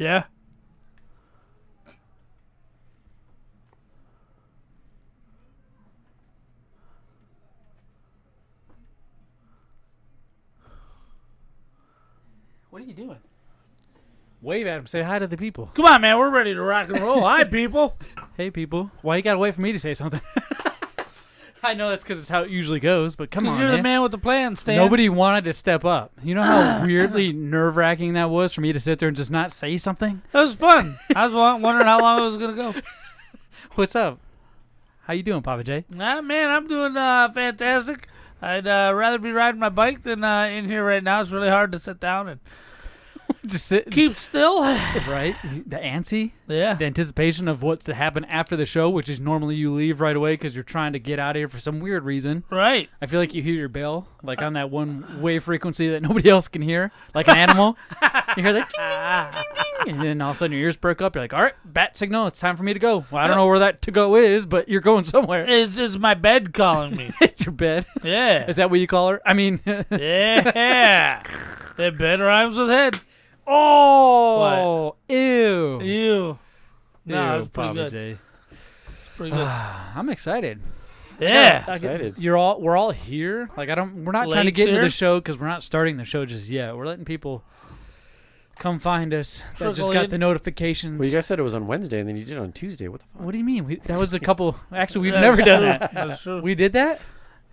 Yeah. What are you doing? Wave at him. Say hi to the people. Come on, man. We're ready to rock and roll. Hi, people. Hey, people. Why you gotta wait for me to say something? I know that's because it's how it usually goes, but come on, you're man. the man with the plan, Stan. Nobody wanted to step up. You know how weirdly nerve-wracking that was for me to sit there and just not say something? That was fun. I was wondering how long it was going to go. What's up? How you doing, Pappa J? Man, I'm doing fantastic. I'd rather be riding my bike than in here right now. It's really hard to sit down and Just sit. keep still. Right? The antsy? Yeah. The anticipation of what's to happen after the show, which is normally you leave right away because you're trying to get out of here for some weird reason. Right. I feel like you hear your bell, like on that one wave frequency that nobody else can hear, like an animal. You hear that ding, ding, ding, ding, and then all of a sudden your ears perk up. You're like, all right, bat signal, it's time for me to go. Well, I don't know where that to go is, but you're going somewhere. It's my bed calling me. It's your bed. Yeah. Is that what you call her? I mean. Yeah. That bed rhymes with head. Oh. What? Ew. Ew. No, Ew, it's pretty Pappa good. J. Pretty good. I'm excited. Yeah. Excited. We're all here. Like we're not trying to Lake's get into here. the show because we're not starting the show just yet. We're letting people come find us that just Trickle got in. the notifications. Well, you guys said it was on Wednesday, and then you did it on Tuesday. What the fuck? What do you mean? That was a couple. Actually, we've That's never done true. that. That's true. We did that?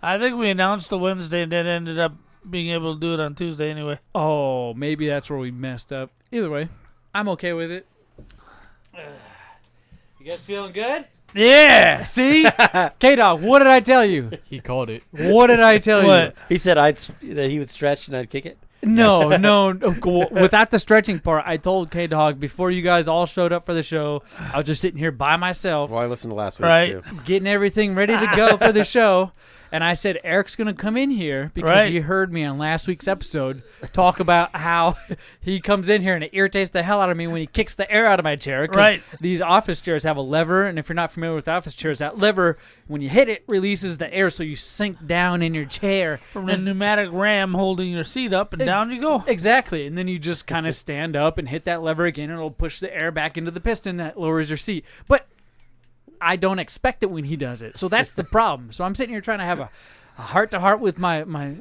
I think we announced the Wednesday and then ended up being able to do it on Tuesday anyway. Oh, maybe that's where we messed up. Either way, I'm okay with it. You guys feeling good? Yeah. See? K-Dawg, what did I tell you? He called it. What did I tell What? He said that he would stretch and I'd kick it. you? No. Without the stretching part, I told K-Dawg before you guys all showed up for the show, I was just sitting here by myself, Well, I listened to last week Right. too. getting everything ready to go for the show. And I said, Eric's going to come in here because Right. you heard me on last week's episode talk about how he comes in here and it irritates the hell out of me when he kicks the air out of my chair. 'Cause Right. these office chairs have a lever, and if you're not familiar with office chairs, that lever, when you hit it, releases the air so you sink down in your chair. From the pneumatic ram holding your seat up and down you go. Exactly. And then you just kind of stand up and hit that lever again, and it'll push the air back into the piston that lowers your seat. But I don't expect it when he does it. So that's the problem. So I'm sitting here trying to have a heart-to-heart with my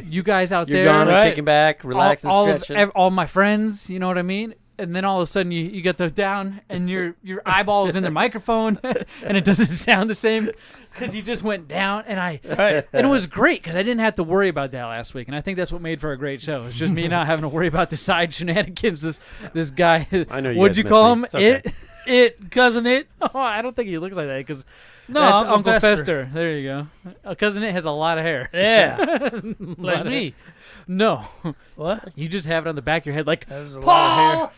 you guys out You're there. gone, right? kicking back, relaxing, stretching. All my friends, you know what I mean? And then all of a sudden you get the down and your eyeball is in the microphone and it doesn't sound the same because you just went down. And and it was great because I didn't have to worry about that last week. And I think that's what made for a great show. It's just me not having to worry about the side shenanigans. This guy, I know you what'd guys you call him? miss me. It's okay. Cousin It. Oh, I don't think he looks like that because No, that's Uncle Fester. There you go. Cousin It has a lot of hair. Yeah. Lot Like of me. hair. No. What? You just have it on the back of your head like There's a lot of hair.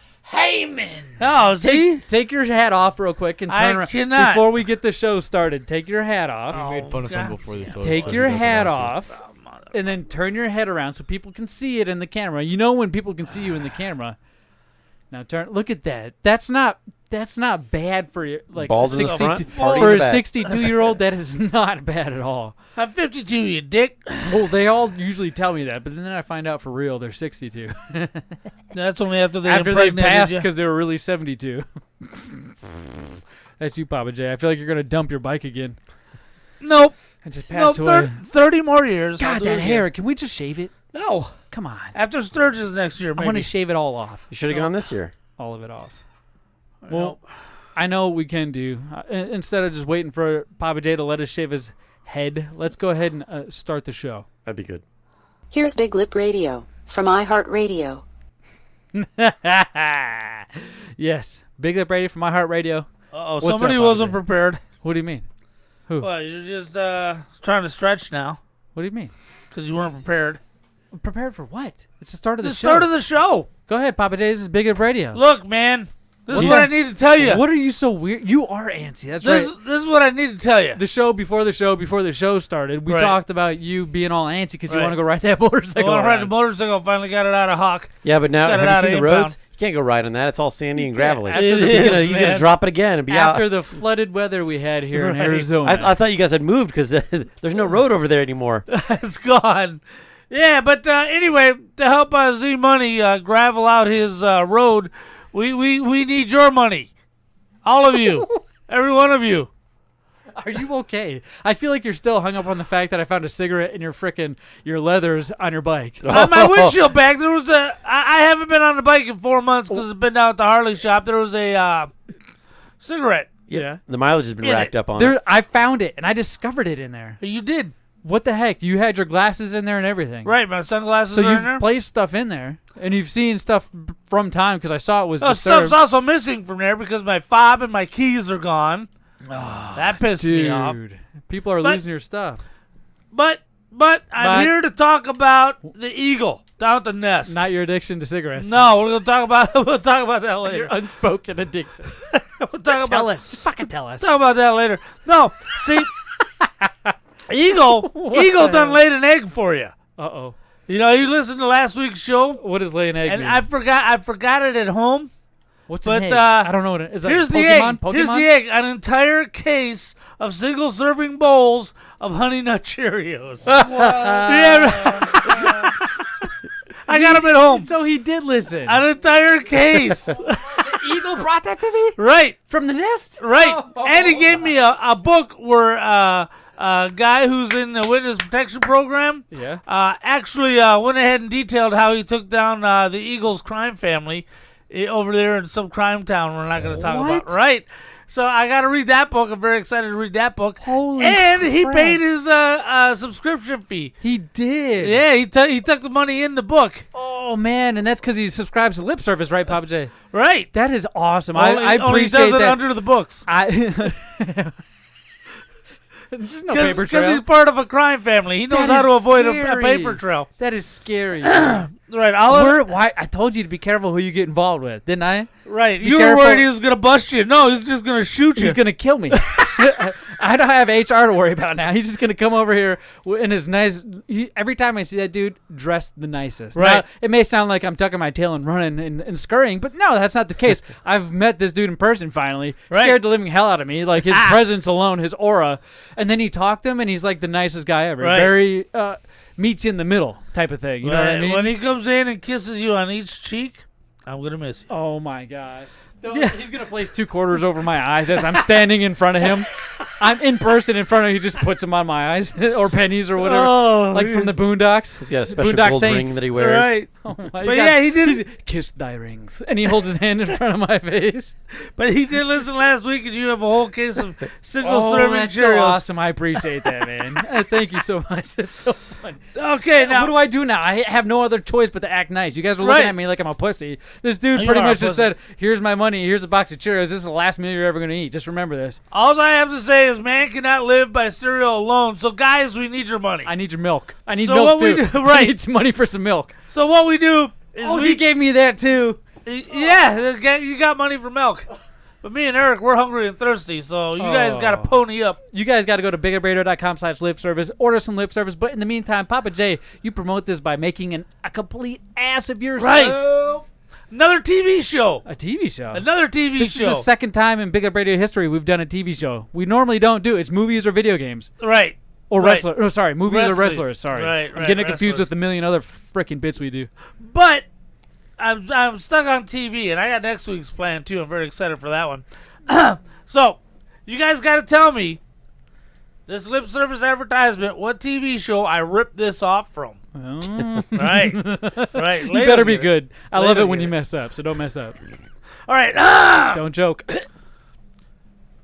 Heyman. Oh, see? Take your hat off real quick and I turn around. cannot. Before we get the show started, take your hat off. Oh, We made fun of him God before the show. Take so your he doesn't hat want to. off. And then turn your head around so people can see it in the camera. You know when people can see you in the camera. Now look at that. That's not bad for you. Like Bald in the 62 front, party in for the a back. 62-year-old. That is not bad at all. I'm 52, you dick. Well, they all usually tell me that, but then I find out for real they're 62 That's only after they after they've impregnated passed you. because they were really 72. That's you, Pappa J. I feel like you're gonna dump your bike again. Nope. I just Nope. passed away. 30 more years. I'll God, do that it hair. again. Can we just shave it? No. Come on. After Sturgis next year, I maybe. want to shave it all off. You should have gone this year. All of it off. Nope. Well, I know what we can do. Instead of just waiting for Pappa J to let us shave his head, let's go ahead and start the show. That'd be good. Here's BigLipRadio from iHeartRadio. Yes. BigLipRadio from iHeartRadio. Uh-oh, What's somebody up, Pappa wasn't J? prepared. What do you mean? Who? Well, you're just trying to stretch now What do you mean? because you weren't prepared. Prepared for what? It's the start of the The show. start of the show. Go ahead, Pappa J. This is BigLipRadio. Look, man. This is He's- what I need to tell you. What are you so weird? You are antsy. That's This right. is what I need to tell you. The show before the show started, we Right. talked about you being all antsy because you Right. want to go ride that motorcycle. I want to ride the around. motorcycle. Finally got it out of Hawk. Yeah, but now Got it have you out seen of the impound. roads? You can't go ride on that. It's all sandy and gravelly. After It the- is, He's gonna man. drop it again and be After out. the flooded weather we had here in Right. Arizona. I thought you guys had moved because there's no road over there anymore. It's gone. Yeah, but anyway, to help Zmunny gravel out his road, We need your money. All of you. Every one of you. Are you okay? I feel like you're still hung up on the fact that I found a cigarette in your leathers on your bike. On my windshield back, there was I haven't been on the bike in 4 months because I've been down at the Harley shop. There was a cigarette. Yeah. The mileage has been racked up on it. There, I found it, and I discovered it in there. You did. What the heck? You had your glasses in there and everything. Right, my sunglasses So are in there. you've placed stuff in there, and you've seen stuff from time because I saw it was disturbed. Stuff's also missing from there because my fob and my keys are gone. That pissed me off. People are losing your stuff. But I'm here to talk about the eagle down at the nest. Not your addiction to cigarettes. No, we'll talk about that later. Your unspoken addiction. We'll talk Tell us. Just fucking tell us. Talk about that later. No, see, Eagle done laid an egg for you. Uh-oh. You know, you listened to last week's show. What does lay an egg and mean? I forgot it at home. What's but, an egg? I don't know what it is. Here's like the Pokemon? egg. Pokemon? Here's the egg. An entire case of single-serving bowls of Honey Nut Cheerios. Yeah, I got them at home. So he did listen. An entire case. The Eagle brought that to me? Right. From the nest? Right. Oh. And he gave me a book where a guy who's in the witness protection program actually went ahead and detailed how he took down the Eagles crime family over there in some crime town we're not going to talk about. Right. So I got to read that book. I'm very excited to read that book. And he paid his subscription fee. He did. Yeah, he took the money in the book. Oh, man. And that's because he subscribes to Lip Service, right, Pappa J? Right. That is awesome. Only, I only appreciate he does it that. under the books. There's no paper trail. Because he's part of a crime family. He knows how to avoid a paper trail. That is scary. Right. I told you to be careful who you get involved with, didn't I? Right. Be You careful. were worried he was going to bust you. No, he's just going to shoot you. He's going to kill me. I don't have HR to worry about now. He's just going to come over here in his nice... every time I see that dude, dressed the nicest. Right. Now, it may sound like I'm tucking my tail and running and scurrying, but no, that's not the case. I've met this dude in person finally. Right. Scared the living hell out of me. Like his presence alone, his aura. And then he talked to him, and he's like the nicest guy ever. Right. Very... meets you in the middle type of thing. You know what I mean? When he comes in and kisses you on each cheek, I'm going to miss you. Oh, my gosh. He's going to place 2 quarters over my eyes as I'm standing in front of him. I'm in person in front of him. He just puts them on my eyes or pennies or whatever. Oh, like from the Boondocks. He's got a special Boondock gold Saints. ring that he wears. Right. Oh my But yeah, he did. he's, kiss thy rings. And he holds his hand in front of my face. But he did listen last week, and you have a whole case of single-serving that's Cheerios. so awesome. I appreciate that, man. Thank you so much. It's so fun. Okay, now What do I do now? I have no other choice but to act nice. You guys were looking Right. at me like I'm a pussy. This dude You pretty are a much just pussy. said, here's my money. Here's a box of Cheerios. This is the last meal you're ever going to eat. Just remember this. all I have to say is man cannot live by cereal alone. So, guys, we need your money. I need your milk. I need So milk, what we too. do- I right. need some money for some milk. So what we do is He gave me that, too. you got money for milk. But me and Eric, we're hungry and thirsty, so you guys got to pony up. You guys got to go to BigLipRadio.com/lip-service, order some lip service. But in the meantime, Pappa J, you promote this by making a complete ass of yourself. Right. Another TV show. A TV show. Another TV This show. is the second time in Big Up Radio history we've done a TV show. We normally don't do it. It's movies or video games. Right. Or Right. wrestler. Oh, sorry. Movies or Wrestlers. wrestlers. Sorry. Right, I'm right, getting it confused wrestlers. with a million other freaking bits we do. But I'm stuck on TV, and I got next week's plan, too. I'm very excited for that one. So, you guys got to tell me, this lip service advertisement, what TV show I ripped this off from. Oh. Right. Right. You better be good. I love Later it when get you it. mess up, so don't mess up. All right. Don't joke.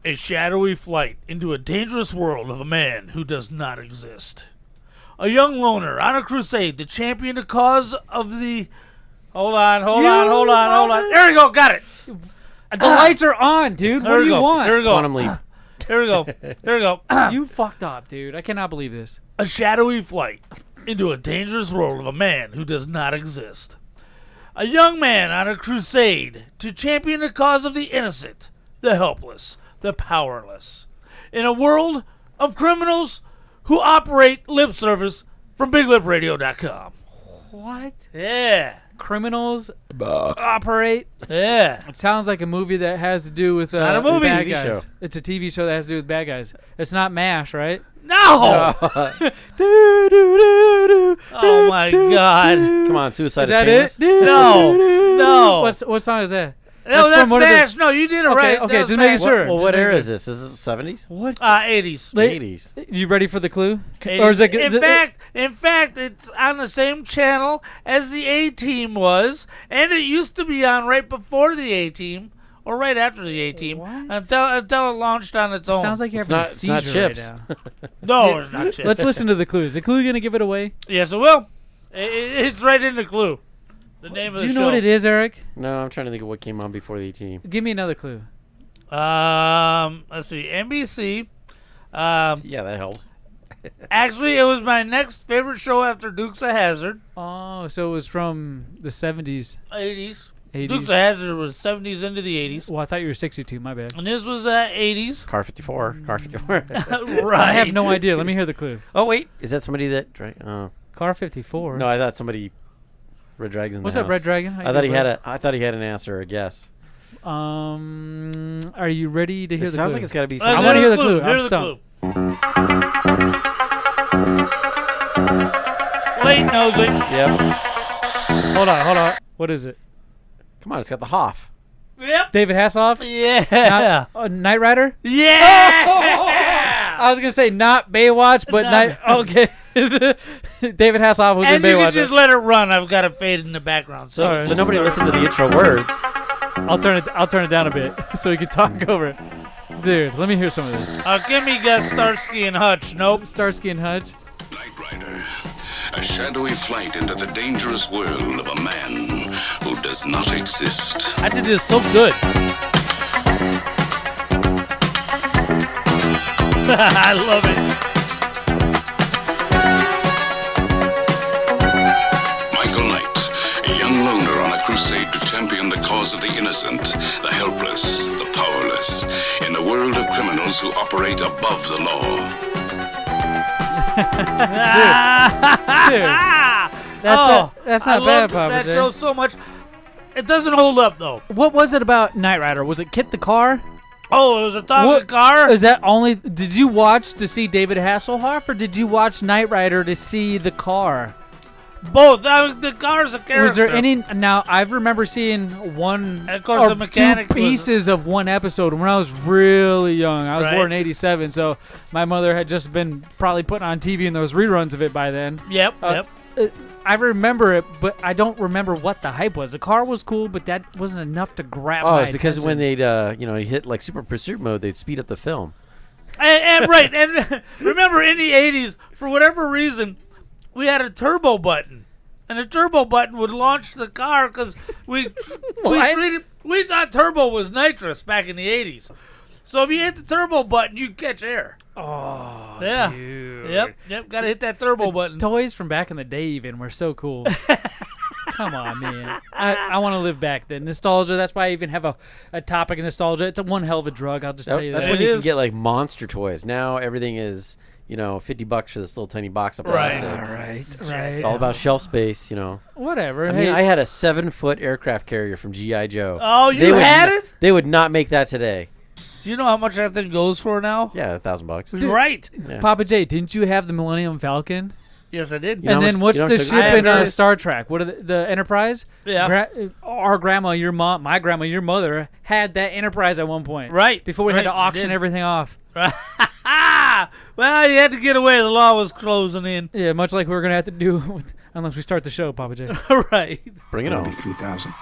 A shadowy flight into a dangerous world of a man who does not exist. A young loner on a crusade to champion the cause of the... Hold on. There we go. Got it. The lights are on, dude. There What do we you go. want? Here we go. Quantum leap. Here we go. There we go. You fucked up, dude. I cannot believe this. A shadowy flight into a dangerous world of a man who does not exist. A young man on a crusade to champion the cause of the innocent, the helpless, the powerless. In a world of criminals who operate lip service from BigLipRadio.com. What? Yeah. Criminals operate. Yeah. It sounds like a movie that has to do with not a movie. bad TV guys. show. It's a TV show that has to do with bad guys. It's not MASH, right? No! Oh my God. Come on, Suicide Is that painless. it? No. What song is that? No, that's one of the- MASH. No, you did it right. Okay, That was just making MASH. sure. Well, what era is this? Is it 70s? What? 80s. 80s. You ready for the clue? 80s. Or is it? In fact, it's on the same channel as the A-Team was, and it used to be on right before the A-Team, or right after the A-Team, until it launched on its own. Sounds like you're It's having not- a it's not seizure right chips. now. No, it's not shit. Let's listen to the clue. Is the clue gonna give it away? Yes, it will. It's right in the clue. The name of Do the you show. know what it is, Eric? No, I'm trying to think of what came on before the team. Give me another clue. Let's see. NBC. Yeah, that helps. Actually, it was my next favorite show after Dukes of Hazzard. Oh, so it was from the 70s. 80s. 80s. Dukes of Hazzard was 70s into the 80s. Well, I thought you were 62. My bad. And this was 80s. Car 54. Car 54. Right. I have no idea. Let me hear the clue. Oh, wait. Is that somebody that... Oh. Car 54. No, I thought somebody... Red Dragon's in What's the up, house. Red Dragon? How I you thought he doing, had I thought he had an answer or a guess. Are you ready to hear It the sounds clue? like it's got to be Let's something. I wanna hear the the clue. I'm Here's the stumped. clue. Late nosing. Yep. Hold on. What is it? Come on, it's got the Hoff. Yep. David Hasselhoff? Yeah. Knight Rider? Yeah. I was going to say not Baywatch, but Night. Okay. David Hasselhoff was And in you Baywatch. can just let it run. I've got it fade in the background. So, Alright. so nobody listened to the intro words. I'll turn it down a bit so we can talk over it. Dude, let me hear some of this. Give me guess Starsky and Hutch. Nope. Starsky and Hutch. Knight Rider, a shadowy flight into the dangerous world of a man who does not exist. I did this so good. I love it. Michael Knight, a young loner on a crusade to champion the cause of the innocent, the helpless, the powerless, in a world of criminals who operate above the law. Dude. That's not I bad, loved Pappa that J. show so much. It doesn't hold up though. What was it about Knight Rider? Was it Kit the Car? Oh, it was a talking What car. Is that only? Did you watch to see David Hasselhoff, or did you watch Knight Rider to see the car? Both. The car's a character. Was there any? Now I remember seeing one And of course, or the mechanic two pieces of one episode when I was really young. I was Right. born in '87, so my mother had just been probably putting on TV and there was reruns of it by then. Yep. Yep. I remember it, but I don't remember what the hype was. The car was cool, but that wasn't enough to grab Oh, my it's because when attention. they'd hit like super pursuit mode, they'd speed up the film. And right. And remember, in the '80s, for whatever reason, we had a turbo button, and the turbo button would launch the car because we thought turbo was nitrous back in the '80s. So if you hit the turbo button, you catch air. Oh, Yeah. dude. Yep. Got to hit that turbo button. Toys from back in the day even were so cool. Come on, man. I want to live back then. Nostalgia, that's why I even have a topic of nostalgia. It's one hell of a drug, I'll just tell you That's that. when It you is. can get like monster toys. Now everything is, $50 for this little tiny box of Right. plastic. Right. It's all about shelf space, Whatever. I mean, I had a 7-foot aircraft carrier from G.I. Joe. Oh, They you would had n- it? They would not make that today. Do you know how much that thing goes for now? Yeah, $1,000. Right. Yeah. Pappa J, didn't you have the Millennium Falcon? Yes, I did. You know And how then much- what's you know the how much ship I in have Star Trek? What are the Enterprise? Yeah. Our grandma, your mom, my grandma, your mother had that Enterprise at one point. Right. Before we had Right, to she auction did. everything off. Well, you had to get away. The law was closing in. Yeah, much like we're gonna have to do unless we start the show, Pappa J. Right. Bring it on. 3,000.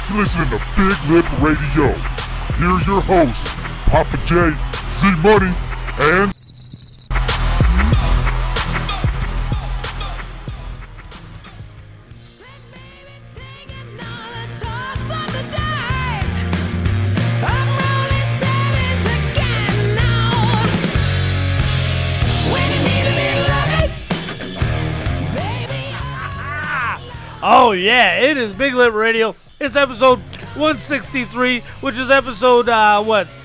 You're listening to Big Lip Radio. Here are your hosts, Pappa J, Zmunny, and Oh, yeah. It is Big Lip Radio. It's episode 163, which is episode,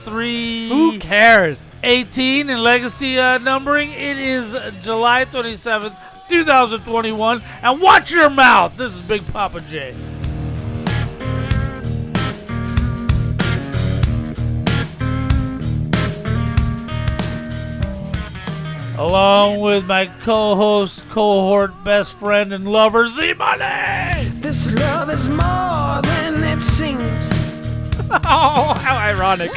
3... Who cares? 18 in legacy numbering. It is July 27th, 2021. And watch your mouth. This is Big Pappa J. along with my co-host, cohort, best friend, and lover, Zmunnys. This love is more than it seems. Oh, how ironic.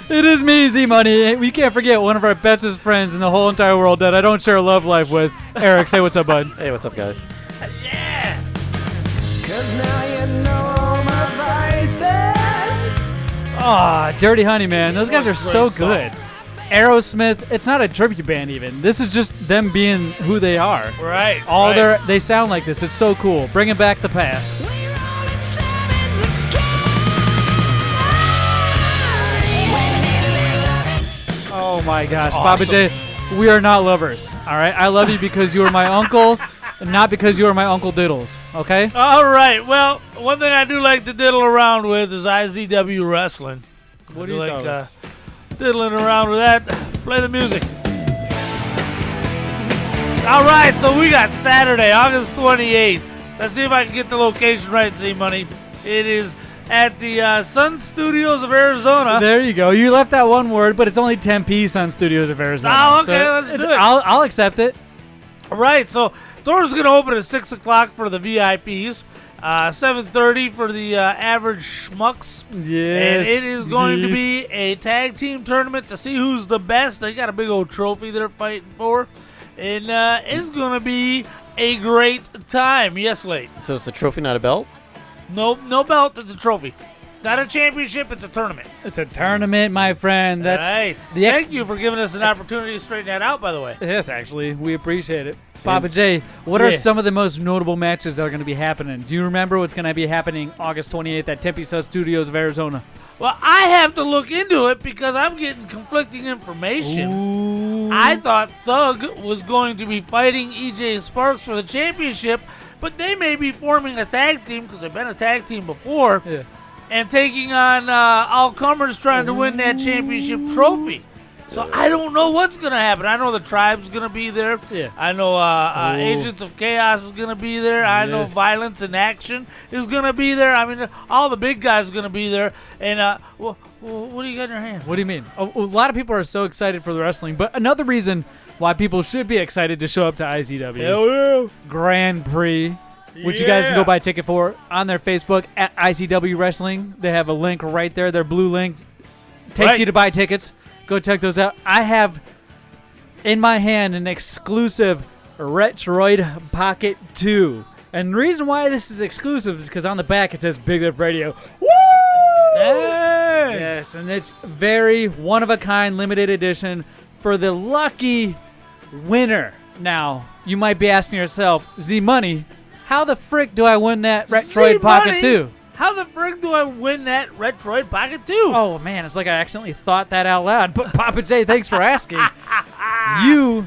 It is me, Zmunny. We can't forget one of our bestest friends in the whole entire world that I don't share a love life with. Eric, say what's up, bud. Hey, what's up, guys? Yeah. 'Cause now you know my vices. Ah, Dirty Honey, man. Those guys are so Great song. good. Aerosmith, it's not a tribute band even. This is just them being who they are. Right. All right. they sound like this. It's so cool. Bringing back the past. Oh my gosh, awesome. Pappa J, we are not lovers. All right, I love you because you are my uncle, and not because you are my Uncle Diddles. Okay? All right. Well, one thing I do like to diddle around with is IZW wrestling. What I do you like call it? diddling around with that. Play the music. All right, so we got Saturday, August 28th. Let's see if I can get the location right, Z-Money. It is at the Sun Studios of Arizona. There you go. You left that one word, but it's only Tempe Sun Studios of Arizona. Oh, okay, So let's do it. I'll accept it. All right, so doors are going to open at 6 o'clock for the VIPs, 7:30 for the average schmucks. Yes. And it is going to indeed. be a tag team tournament to see who's the best. They got a big old trophy they're fighting for. And it's going to be a great time. Yes, Late. So it's the trophy, not a belt? Nope, no belt. It's a trophy. It's not a championship. It's a tournament. It's a tournament, my friend. That's right. the ex- Thank you for giving us an opportunity to straighten that out, by the way. Yes, actually, we appreciate it. Pappa J, what are Yeah. some of the most notable matches that are going to be happening? Do you remember what's going to be happening August 28th at Tempe Sun Studios of Arizona? Well, I have to look into it because I'm getting conflicting information. Ooh. I thought Thug was going to be fighting EJ Sparks for the championship, but they may be forming a tag team because they've been a tag team before Yeah. and taking on all-comers trying to win that championship trophy. So I don't know what's going to happen. I know the Tribe's going to be there. Yeah. I know Agents of Chaos is going to be there. I know Yes. Violence in Action is going to be there. I mean, all the big guys are going to be there. And what do you got in your hand? What do you mean? A lot of people are so excited for the wrestling, but another reason why people should be excited to show up to IZW. Hell yeah. Grand Prix, which you guys can go Yeah. buy a ticket for on their Facebook at ICW Wrestling. They have a link right there. Their blue link takes Right. you to buy tickets. Go check those out. I have in my hand an exclusive Retroid Pocket 2. And the reason why this is exclusive is because on the back it says BigLipRadio. Woo! Dang. Yes, and it's very one-of-a-kind limited edition for the lucky winner. Now, you might be asking yourself, Z-Money, how the frick do I win that Retroid Pocket 2? How the frick do I win that Retroid Pocket 2? Oh, man, it's like I accidentally thought that out loud. But Pappa J, thanks for asking. You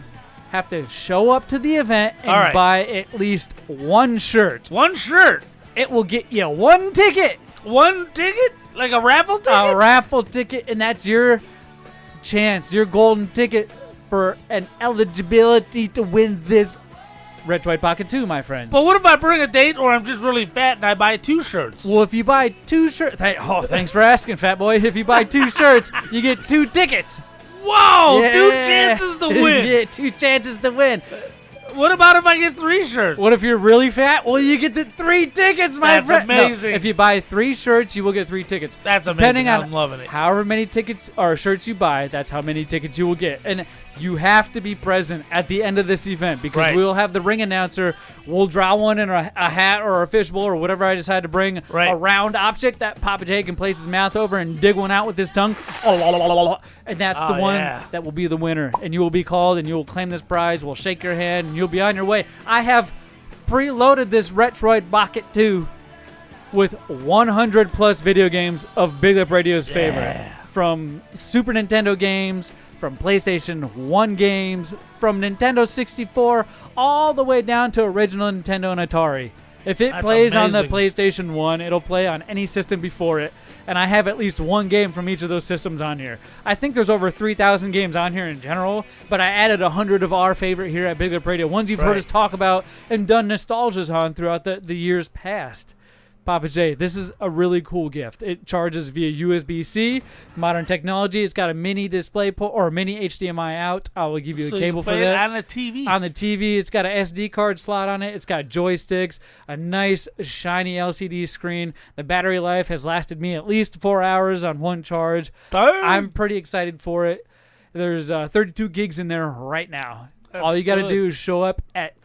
have to show up to the event and All right. buy at least one shirt. One shirt. It will get you one ticket. One ticket? Like a raffle ticket? A raffle ticket, and that's your chance, your golden ticket for an eligibility to win this Retroid Pocket 2, my friends. But what if I bring a date or I'm just really fat and I buy 2 shirts? Well, if you buy 2 shirts, thanks for asking, fat boy. If you buy 2 shirts, you get 2 tickets. Whoa! Yeah. 2 chances to win. Yeah, 2 chances to win. What about if I get 3 shirts? What if you're really fat? Well, you get the 3 tickets, my That's friend. No, amazing. if you buy 3 shirts, you will get 3 tickets. That's amazing. Depending on I'm loving it. however many tickets or shirts you buy, that's how many tickets you will get. And you have to be present at the end of this event because Right. we will have the ring announcer. We'll draw one in a hat or a fishbowl or whatever I decide to bring. Right. A round object that Pappa J can place his mouth over and dig one out with his tongue. And that's the Oh, one yeah. that will be the winner. And you will be called and you will claim this prize. We'll shake your hand and you'll be on your way. I have preloaded this Retroid Pocket 2 with 100 plus video games of Big Lip Radio's favorite. From Super Nintendo games, from PlayStation 1 games, from Nintendo 64, all the way down to original Nintendo and Atari. If it That's plays on the amazing. PlayStation 1, it'll play on any system before it. And I have at least one game from each of those systems on here. I think there's over 3,000 games on here in general, but I added 100 of our favorite here at Big Lip Radio. Ones you've heard Right. us talk about and done nostalgias on throughout the years past. Pappa J, this is a really cool gift. It charges via USB-C, modern technology. It's got a mini display or a mini HDMI out. I will give you a cable for that. On the TV. On the TV, it's got an SD card slot on it. It's got joysticks, a nice shiny LCD screen. The battery life has lasted me at least 4 hours on one charge. Damn. I'm pretty excited for it. There's 32 gigs in there right now. That's All you got to good. do is show up at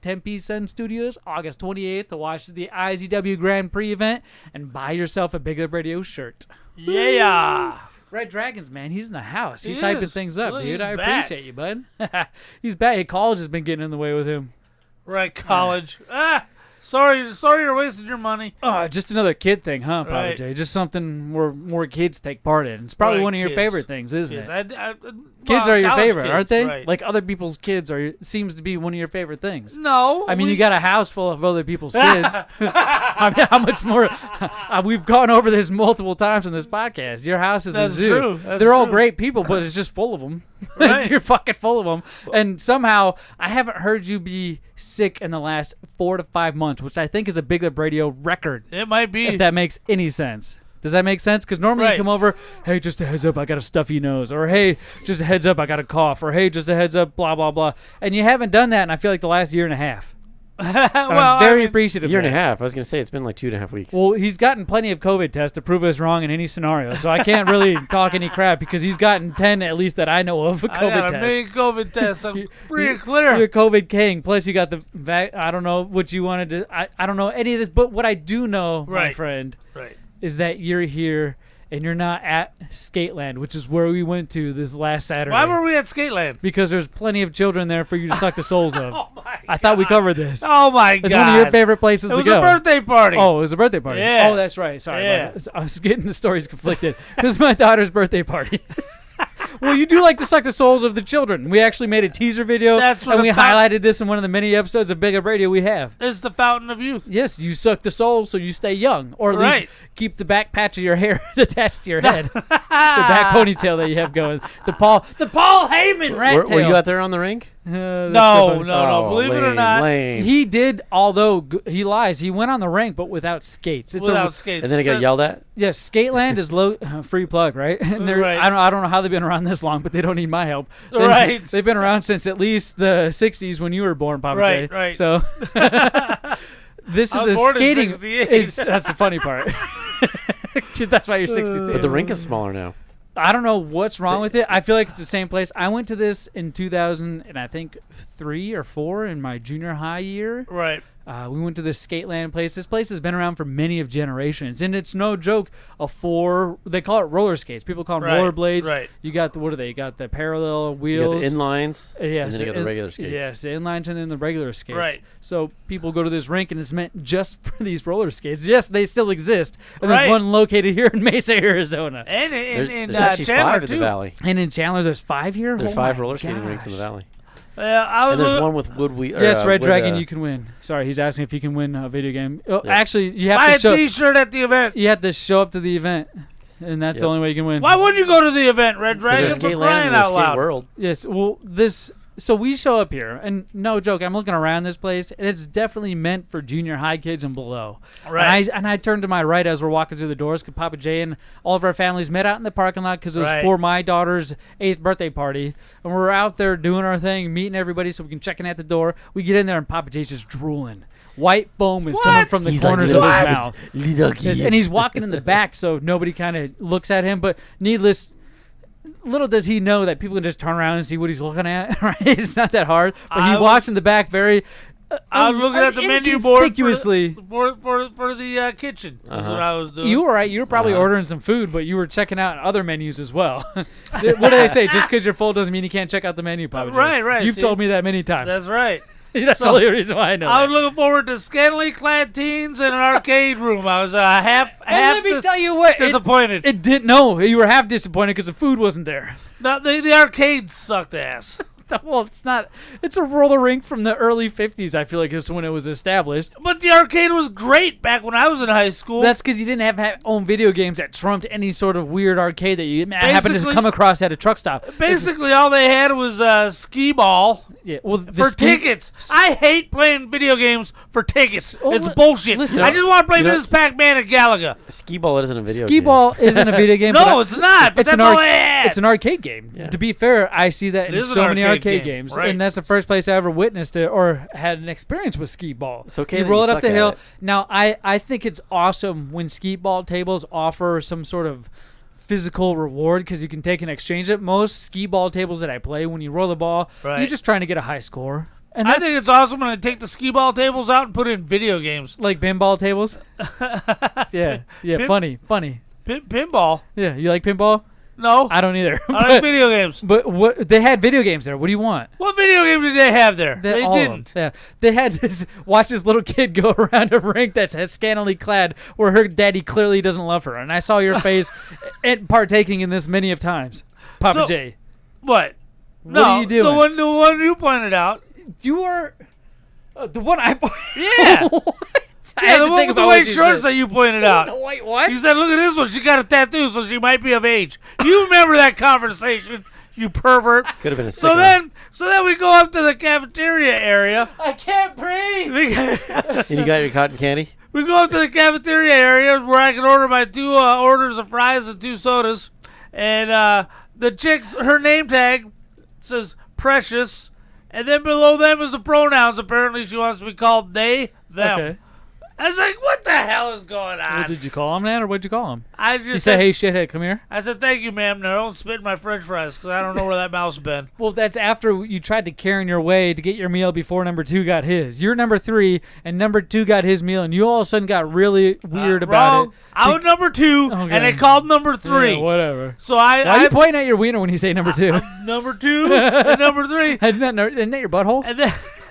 Tempe Sun Studios, August 28th, to watch the IZW Grand Prix event and buy yourself a Big Lip Radio shirt. Yeah. Red Dragons, man, he's in the house. He's He hyping is. things up, Look, dude. he's I back. appreciate you, bud. He's back. Hey, college has been getting in the way with him. Right, college. Sorry you're wasting your money. Oh, just another kid thing, huh, Pappa Right. J? Just something where more kids take part in. It's probably Right, one of your kids. favorite things, isn't Kids. it? Well, Kids are your college favorite, kids, aren't they? right. Like other people's kids seems to be one of your favorite things. No. I mean, you got a house full of other people's kids. I mean, how much more? We've gone over this multiple times in this podcast. Your house is That's a zoo. true. That's They're all true. great people, but it's just full of them. Right. You're fucking full of them. And somehow, I haven't heard you be sick in the last 4 to 5 months, which I think is a Big Lip Radio record, It might be. if that makes any sense. Does that make sense? Because normally Right. you come over, hey, just a heads up, I got a stuffy nose. Or, hey, just a heads up, I got a cough. Or, hey, just a heads up, blah, blah, blah. And you haven't done that in, I feel like, the last year and a half. I'm very appreciative Year of and a that. half. I was gonna say it's been like 2.5 weeks. Well, he's gotten plenty of COVID tests to prove us wrong in any scenario, so I can't really talk any crap because he's gotten 10 at least that I know of I COVID got a tests. million COVID tests. I'm free and You're clear. a COVID king. Plus, you got the I don't know what you wanted to. I don't know any of this, but what I do know, my Right. friend, Right. is that you're here and you're not at Skateland, which is where we went to this last Saturday. Why were we at Skateland? Because there's plenty of children there for you to suck the souls of. Oh my I thought we covered this. Oh my It's god. one of your favorite places It to was go. a birthday party. Oh, it was a birthday party. Yeah. Oh, that's right. Sorry. Yeah. I was getting the stories conflicted. It was my daughter's birthday party. Well, you do like to suck the souls of the children. We actually made a teaser video, That's what and we about- highlighted this in one of the many episodes of Big Lip Radio we have. It's the fountain of youth. Yes, you suck the soul so you stay young, or at Right. least keep the back patch of your hair attached to your head. The back ponytail that you have going. The Paul Heyman rat Were tail. you out there on the rink? That's No, so funny. no. Believe it or lame, not, lame. He did, although he lies. He went on the rink, but without skates. It's without skates. And then it got yelled at. Yes, Skateland is low free plug, right? And they're, Right. I don't know how they've been around this long, but they don't need my help. Right. They've been around since at least the 60s when you were born, Pappa Right, J. right. So this I is was a born in skating. 68. That's the funny part. That's why you're 62. But the rink is smaller now. I don't know what's wrong with it. I feel like it's the same place. I went to this in 2000, and I think 3 or 4 in my junior high year. Right. We went to this Skateland place. This place has been around for many of generations, and it's no joke. They call it roller skates. People call them Right, rollerblades. right. You got what are they? You got the parallel You wheels. got the inlines, Yes, and then you got the regular skates. Yes, the inlines and then the regular skates. Right. So people go to this rink, and it's meant just for these roller skates. Yes, they still exist, and Right. there's one located here in Mesa, Arizona. And There's, in there's actually Chandler 5 in too. the valley. And in Chandler, there's 5 here. There's Oh 5 my roller skating rinks in the gosh. valley. I was And there's look- one with wood wheel. Yes, Red Dragon, you can win. Sorry, he's asking if you can win a video game. Oh, Yeah. actually, you have buy to a show. T-shirt at the event. You have to show up to the event, and that's the Yep. only way you can win. Why wouldn't you go to the event, Red Dragon? There's For skate land crying and there's out skate loud. world. Yes, well, so we show up here, and no joke, I'm looking around this place, and it's definitely meant for junior high kids and below. Right. And I turned to my right as we're walking through the doors, because Pappa J and all of our families met out in the parking lot because it was Right. for my daughter's 8th birthday party, and we're out there doing our thing, meeting everybody so we can check in at the door. We get in there, and Pappa J's just drooling. White foam is coming What? from the He's corners like, of his "What? mouth. Little Yes, kids. and he's walking in the back, so nobody kind of looks at him. But little does he know that people can just turn around and see what he's looking at. Right? It's not that hard. But he I walks in the back very. I was looking at the menu board inconspicuously. for the kitchen. That's what I was doing. You were right. You were probably ordering some food, but you were checking out other menus as well. What do they say? Just because you're full doesn't mean you can't check out the menu, Pappa J. Right. You've See? told me that many times. That's right. That's the only reason why I know I that. was looking forward to scantily clad teens in an arcade room. I was half And let me tell you what, disappointed. it didn't. No, you were half disappointed because the food wasn't there. The arcades sucked ass. Well, it's not. It's a roller rink from the early 50s. I feel like it's when it was established. But the arcade was great back when I was in high school. That's because you didn't have own video games that trumped any sort of weird arcade that you happened to come across at a truck stop. Basically, all they had was skee ball. Yeah, well, for tickets. I hate playing video games for tickets. Oh, it's bullshit. listen, I just want to play Ms. Pac-Man and Galaga. Skee ball isn't a video game. Skee ball isn't a video game. No, it's not. But that's all I had. It's an arcade game. Yeah. To be fair, I see that in so many arcade games, right. and that's the first place I ever witnessed it or had an experience with skee ball. It's okay. You that roll you it up suck the at hill. it. Now, I think it's awesome when skee ball tables offer some sort of physical reward because you can take and exchange it. Most skee ball tables that I play, when you roll the ball, you're just trying to get a high score. And I think it's awesome when I take the skee ball tables out and put in video games. Like pinball tables? Yeah. Funny. Pinball? Yeah, you like pinball? No. I don't either. I like video games. But what they had video games there. What do you want? What video game did they have there? They didn't. Yeah. They had this. Watch this little kid go around a rink that's scantily clad, where her daddy clearly doesn't love her. And I saw your face at partaking in this many of times, Pappa J. What? What are you doing? The one you pointed out. You are the one I. Yeah. Yeah, the one with the white shorts that you pointed out. The white what? You said, look at this one. She got a tattoo, so she might be of age. You remember that conversation, you pervert. Could have been a So then we go up to the cafeteria area. I can't breathe. And you got your cotton candy? We go up to the cafeteria area where I can order my 2 orders of fries and 2 sodas. And the chick's, her name tag says Precious. And then below them is the pronouns. Apparently she wants to be called they, them. Okay. I was like, what the hell is going on? Well, did you call him that, or what'd you call him? I just You said, hey, shithead, come here? I said, thank you, ma'am. Now don't spit in my french fries because I don't know where that mouse has been. Well, that's after you tried to Karen your way to get your meal before number 2 got his. You're number 3, and number 2 got his meal, and you all of a sudden got really weird about it. I was number 2, Okay. and they called number 3. Yeah, whatever. So Why are you pointing at your wiener when you say number 2? Number 2 and number 3. Isn't that your butthole?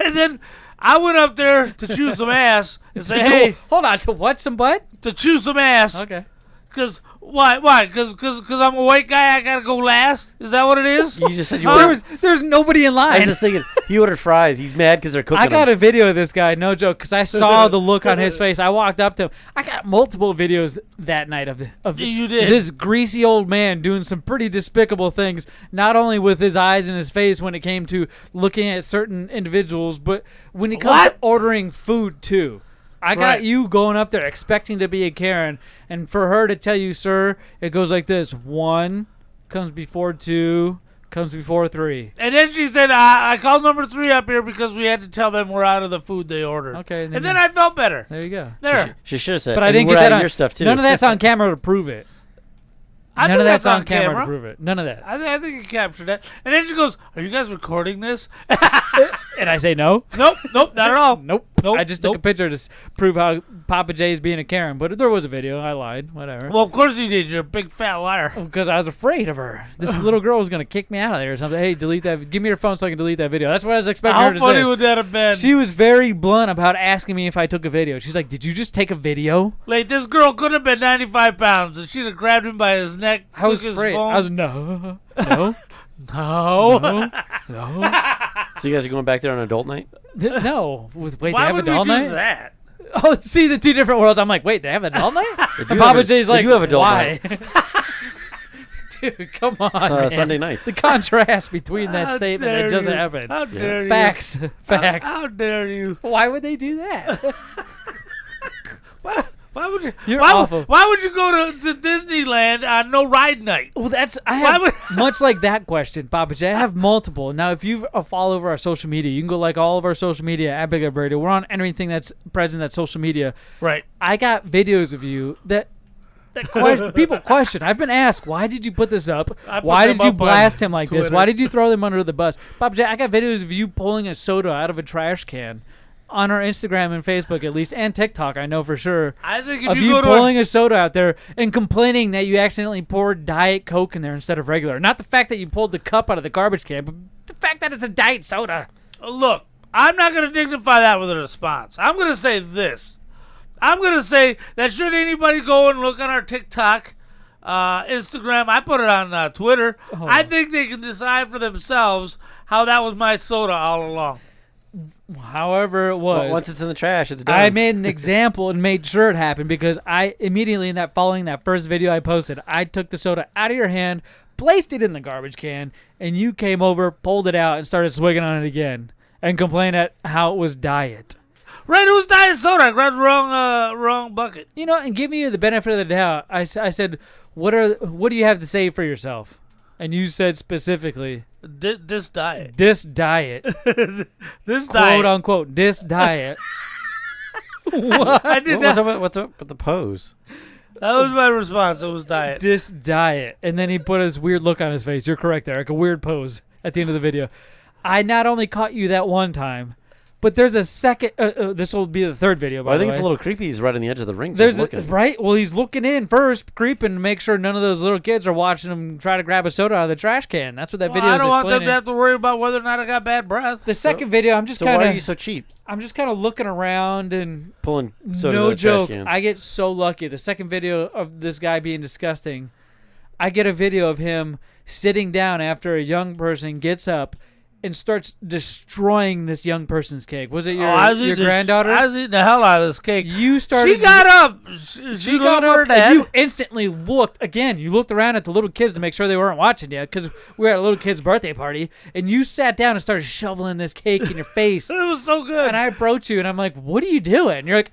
And then I went up there to chew some ass and say, hey. Hold on, to what, some butt? To chew some ass. Okay. Because, why? Because I'm a white guy, I got to go last? Is that what it is? You just said you ordered. There's nobody in line. I was just thinking, he ordered fries. He's mad because they're cooking I got them. a video of this guy, no joke, because I saw the look on his face. I walked up to him. I got multiple videos that night of You did. this greasy old man doing some pretty despicable things, not only with his eyes and his face when it came to looking at certain individuals, but when it comes to ordering food, too. I got you going up there expecting to be a Karen, and for her to tell you, sir, it goes like this. 1 comes before 2, comes before 3. And then she said, I called number 3 up here because we had to tell them we're out of the food they ordered. Okay. And then I felt better. There you go. There. She should have said, But I didn't get we're that out of on your stuff, too. None of that's on camera to prove it. I None think of that's on camera camera to prove it. None of that. I think you captured that. And then she goes, are you guys recording this? And I say no. Nope, not at all. Nope. Nope. I just took a picture to prove how Pappa J is being a Karen, but there was a video. I lied. Whatever. Well, of course you did. You're a big fat liar. Because I was afraid of her. This little girl was going to kick me out of there or something. Hey, delete that. Give me your phone so I can delete that video. That's what I was expecting her How to funny say. would that have been? She was very blunt about asking me if I took a video. She's like, did you just take a video? Like, this girl could have been 95 pounds, and she'd have grabbed him by his neck. I was took his afraid. phone. I was, no. No. No. No. So you guys are going back there on adult night? No. Wait, they Why have would we adult do night? that? Oh, see the 2 different worlds. I'm like, wait, they have adult night? They do And have Pappa a- J's they like, do have adult why? Dude, come on, It's man. Sunday nights. The contrast between that How statement dare that doesn't you. happen. How dare you? Facts. Facts. How dare you? Why would they do that? Why would you? You're why, awful. Why would you go to Disneyland on no ride night? Well, that's I Why have would- much like that question, Pappa J. I have multiple. Now, if you follow over our social media, you can go like all of our social media at BigLipRadio. We're on everything that's present that's social media. Right. I got videos of you that people question. I've been asked, why did you put this up? I put Why them did you up on blast him like this? Twitter. Why did you throw them under the bus? Pappa J, I got videos of you pulling a soda out of a trash can on our Instagram and Facebook at least, and TikTok, I know for sure. I think if Of you you go to pulling a soda out there and complaining that you accidentally poured Diet Coke in there instead of regular. Not the fact that you pulled the cup out of the garbage can, but the fact that it's a diet soda. Look, I'm not going to dignify that with a response. I'm going to say this. I'm going to say that should anybody go and look on our TikTok Instagram. I put it on Twitter. Oh. I think they can decide for themselves how that was my soda all along. However it was. Well, once it's in the trash, it's done. I made an example and made sure it happened because I immediately following that first video I posted, I took the soda out of your hand, placed it in the garbage can, and you came over, pulled it out, and started swigging on it again and complained at how it was diet. Right, it was diet soda. I grabbed the wrong bucket. You know, and giving you the benefit of the doubt, I said, what do you have to say for yourself? And you said specifically, this diet. This diet. This Quote diet. unquote, this diet. What? I did that. What's up with the pose? That was my response. It was diet. This diet. And then he put his weird look on his face. You're correct, Eric. A weird pose at the end of the video. I not only caught you that one time, but there's a second. This will be the third video, by Well, I the think way. it's a little creepy. He's right on the edge of the ring. There's Just looking. right. Well, he's looking in first, creeping to make sure none of those little kids are watching him try to grab a soda out of the trash can. That's what that video I is don't want them explaining. to have to worry about whether or not I got bad breath. The second video, I'm just So why kind are you of, so cheap? I'm just kind of looking around and Pulling soda out no of the joke. trash cans. I get so lucky. The second video of this guy being disgusting, I get a video of him sitting down after a young person gets up and starts destroying this young person's cake. Was it your granddaughter? I was eating the hell out of this cake. You started. She got up. She got over her up, dad. and you instantly looked again. You looked around at the little kids to make sure they weren't watching you, because we were at a little kid's birthday party, and you sat down and started shoveling this cake in your face. It was so good. And I approached you, and I'm like, "What are you doing?" And you're like,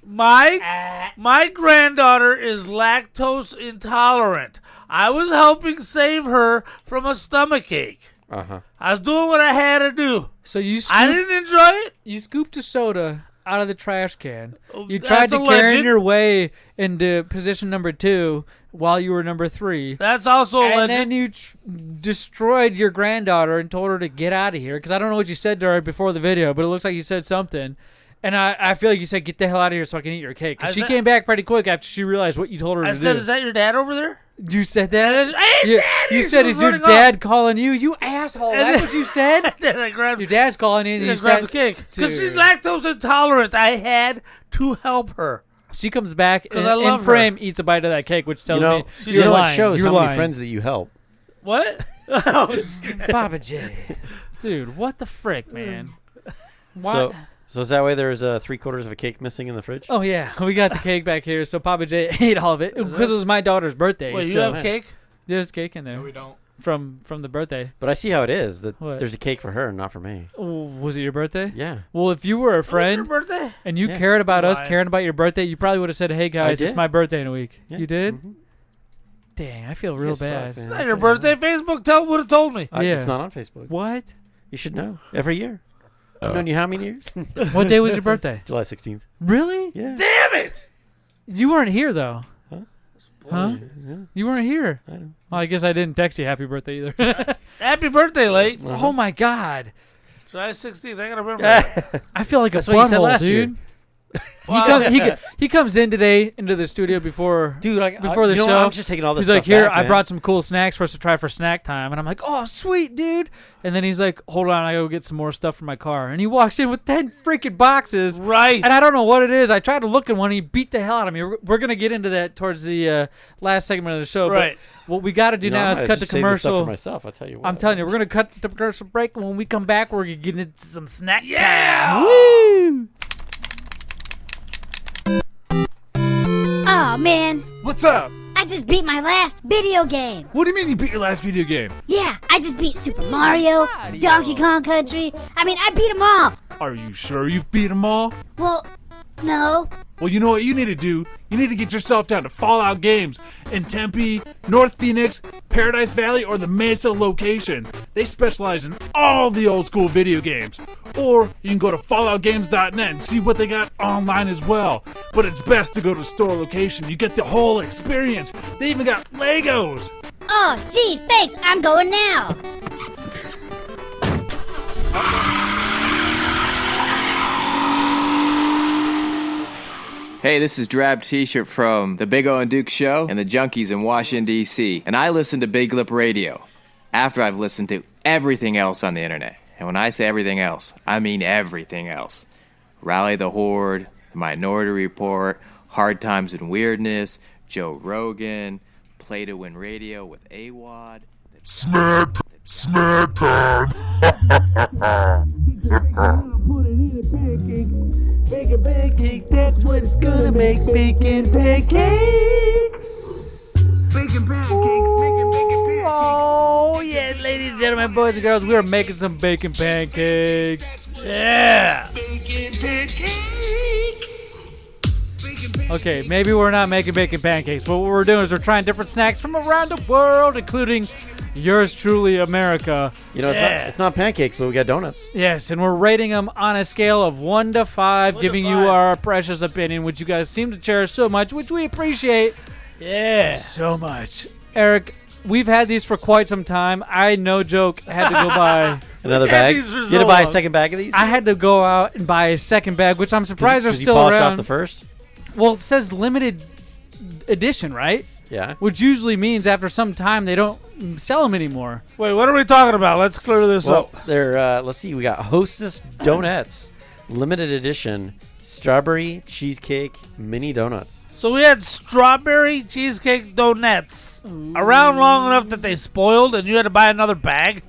My granddaughter is lactose intolerant. I was helping save her from a stomachache. I was doing what I had to do. So I didn't enjoy it. You scooped a soda out of the trash can. You That's tried to a carry legend. your way into position number 2 while you were number 3. That's also a And legend. then you destroyed your granddaughter and told her to get out of here. Because I don't know what you said to her before the video, but it looks like you said something. And I feel like you said, get the hell out of here so I can eat your cake. Because she came back pretty quick after she realized what you told her to do. I said, is that your dad over there? You said that? Hey, Daddy! You She said, was is your running dad off. calling you? You asshole. That's what you said? Then I grabbed Your dad's calling you and you grabbed said, the cake. Because she's Dude. lactose intolerant. I had to help her. She comes back and I in love frame eats a bite of that cake, which tells me you know lying. it shows You're how lying. many friends that you help. What? Pappa J. Dude, what the frick, man? Why? So is that way there's 3/4 of a cake missing in the fridge? Oh, yeah. We got the cake back here, so Pappa J ate all of it because it was my daughter's birthday. Wait, you so have cake? There's cake in there. No, we don't. From the birthday. But I see how it is. That What? there's a cake for her and not for me. Oh, was it your birthday? Yeah. Well, if you were a friend Your birthday? and you Yeah. cared about us, Why? caring about your birthday, you probably would have said, hey, guys, it's did. my birthday in a week. Yeah. You did? Mhm. Dang, I feel real You suck, bad. man. Not I'll your tell you birthday. Facebook would have told me. Yeah. It's not on Facebook. What? You should know. Every year. I've known you how many years? What day was your birthday? July 16th. Really? Yeah. Damn it! You weren't here, though. Huh? Yeah, You weren't here. I know. Well, I guess I didn't text you happy birthday either. Happy birthday, late. Oh, my God. July 16th. I gotta remember that. I feel like That's a what you said butthole, last year. dude. He comes in today into the studio before Dude, before the you know show. what? I'm just taking all this He's like, stuff here, back, I man. brought some cool snacks for us to try for snack time. And I'm like, oh, sweet, dude. And then he's like, hold on, I gotta go get some more stuff from my car. And he walks in with 10 freaking boxes. Right. And I don't know what it is. I tried to look at one. He beat the hell out of me. We're going to get into that towards the last segment of the show. Right. But what we got to do You know, now I is might cut the just save this stuff commercial. for myself. I'll tell you what. I'm telling you, we're going to cut the commercial break. And when we come back, we're going to get into some snack Yeah! time. Woo! Oh man, What's up? I just beat my last video game. What do you mean you beat your last video game? Yeah, I just beat Super Mario, Donkey Kong Country. I mean, I beat them all. Are you sure you've beat them all? Well, no. Well, you know what you need to do? You need to get yourself down to Fallout Games in Tempe, North Phoenix, Paradise Valley, or the Mesa location. They specialize in all the old school video games. Or you can go to falloutgames.net and see what they got online as well. But it's best to go to the store location. You get the whole experience. They even got Legos. Oh, geez, thanks. I'm going now. Hey, this is Drab T-shirt from the Big O and Duke Show and the Junkies in Washington, D.C. And I listen to BigLipRadio after I've listened to everything else on the internet. And when I say everything else, I mean everything else. Rally the Horde, the Minority Report, Hard Times and Weirdness, Joe Rogan, Play to Win Radio with AWOD. Smack time. Bacon pancake, that's what it's gonna make. Bacon pancakes. Bacon pancakes. Oh, yeah, ladies and gentlemen, boys and girls, we are making some bacon pancakes. Yeah. Bacon pancakes. Okay, maybe we're not making bacon pancakes, but what we're doing is we're trying different snacks from around the world, including yours truly, America. You know, it's not pancakes, but we got donuts. Yes, and we're rating them on a scale of 1 to 5, giving you our precious opinion, which you guys seem to cherish so much, which we appreciate. Yeah. So much. Eric, we've had these for quite some time. I, no joke, had to go buy another bag. You had to buy a second bag of these? I had to go out and buy a second bag, which I'm surprised are still you polished around. Off the first? Well, it says limited edition, right? Yeah. Which usually means after some time they don't sell them anymore. Wait, what are we talking about? Let's clear this up. They're, let's see, we got Hostess Donuts, limited edition, strawberry cheesecake mini donuts. So we had strawberry cheesecake donuts around long enough that they spoiled and you had to buy another bag?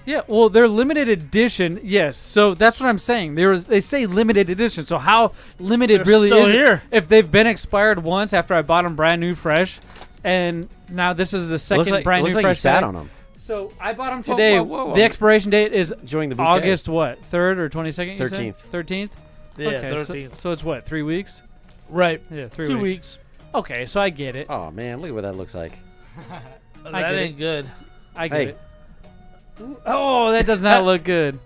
Yeah, well, they're limited edition, yes. So that's what I'm saying. They say limited edition. So how limited They're really still is here. it if they've been expired once after I bought them brand new fresh, and now this is the second brand new fresh. fresh. You sat bag. on them. So I bought them today. Whoa. The expiration date is Enjoying the bouquet. August what? 3rd or 22nd? 13th. 13th. Yeah, okay, 13th. So it's what? 3 weeks? Right. Yeah, 3 2 weeks. weeks. Okay, so I get it. Oh, man, look at what that looks like. That ain't good. I get Hey. it. Oh, that does not look good.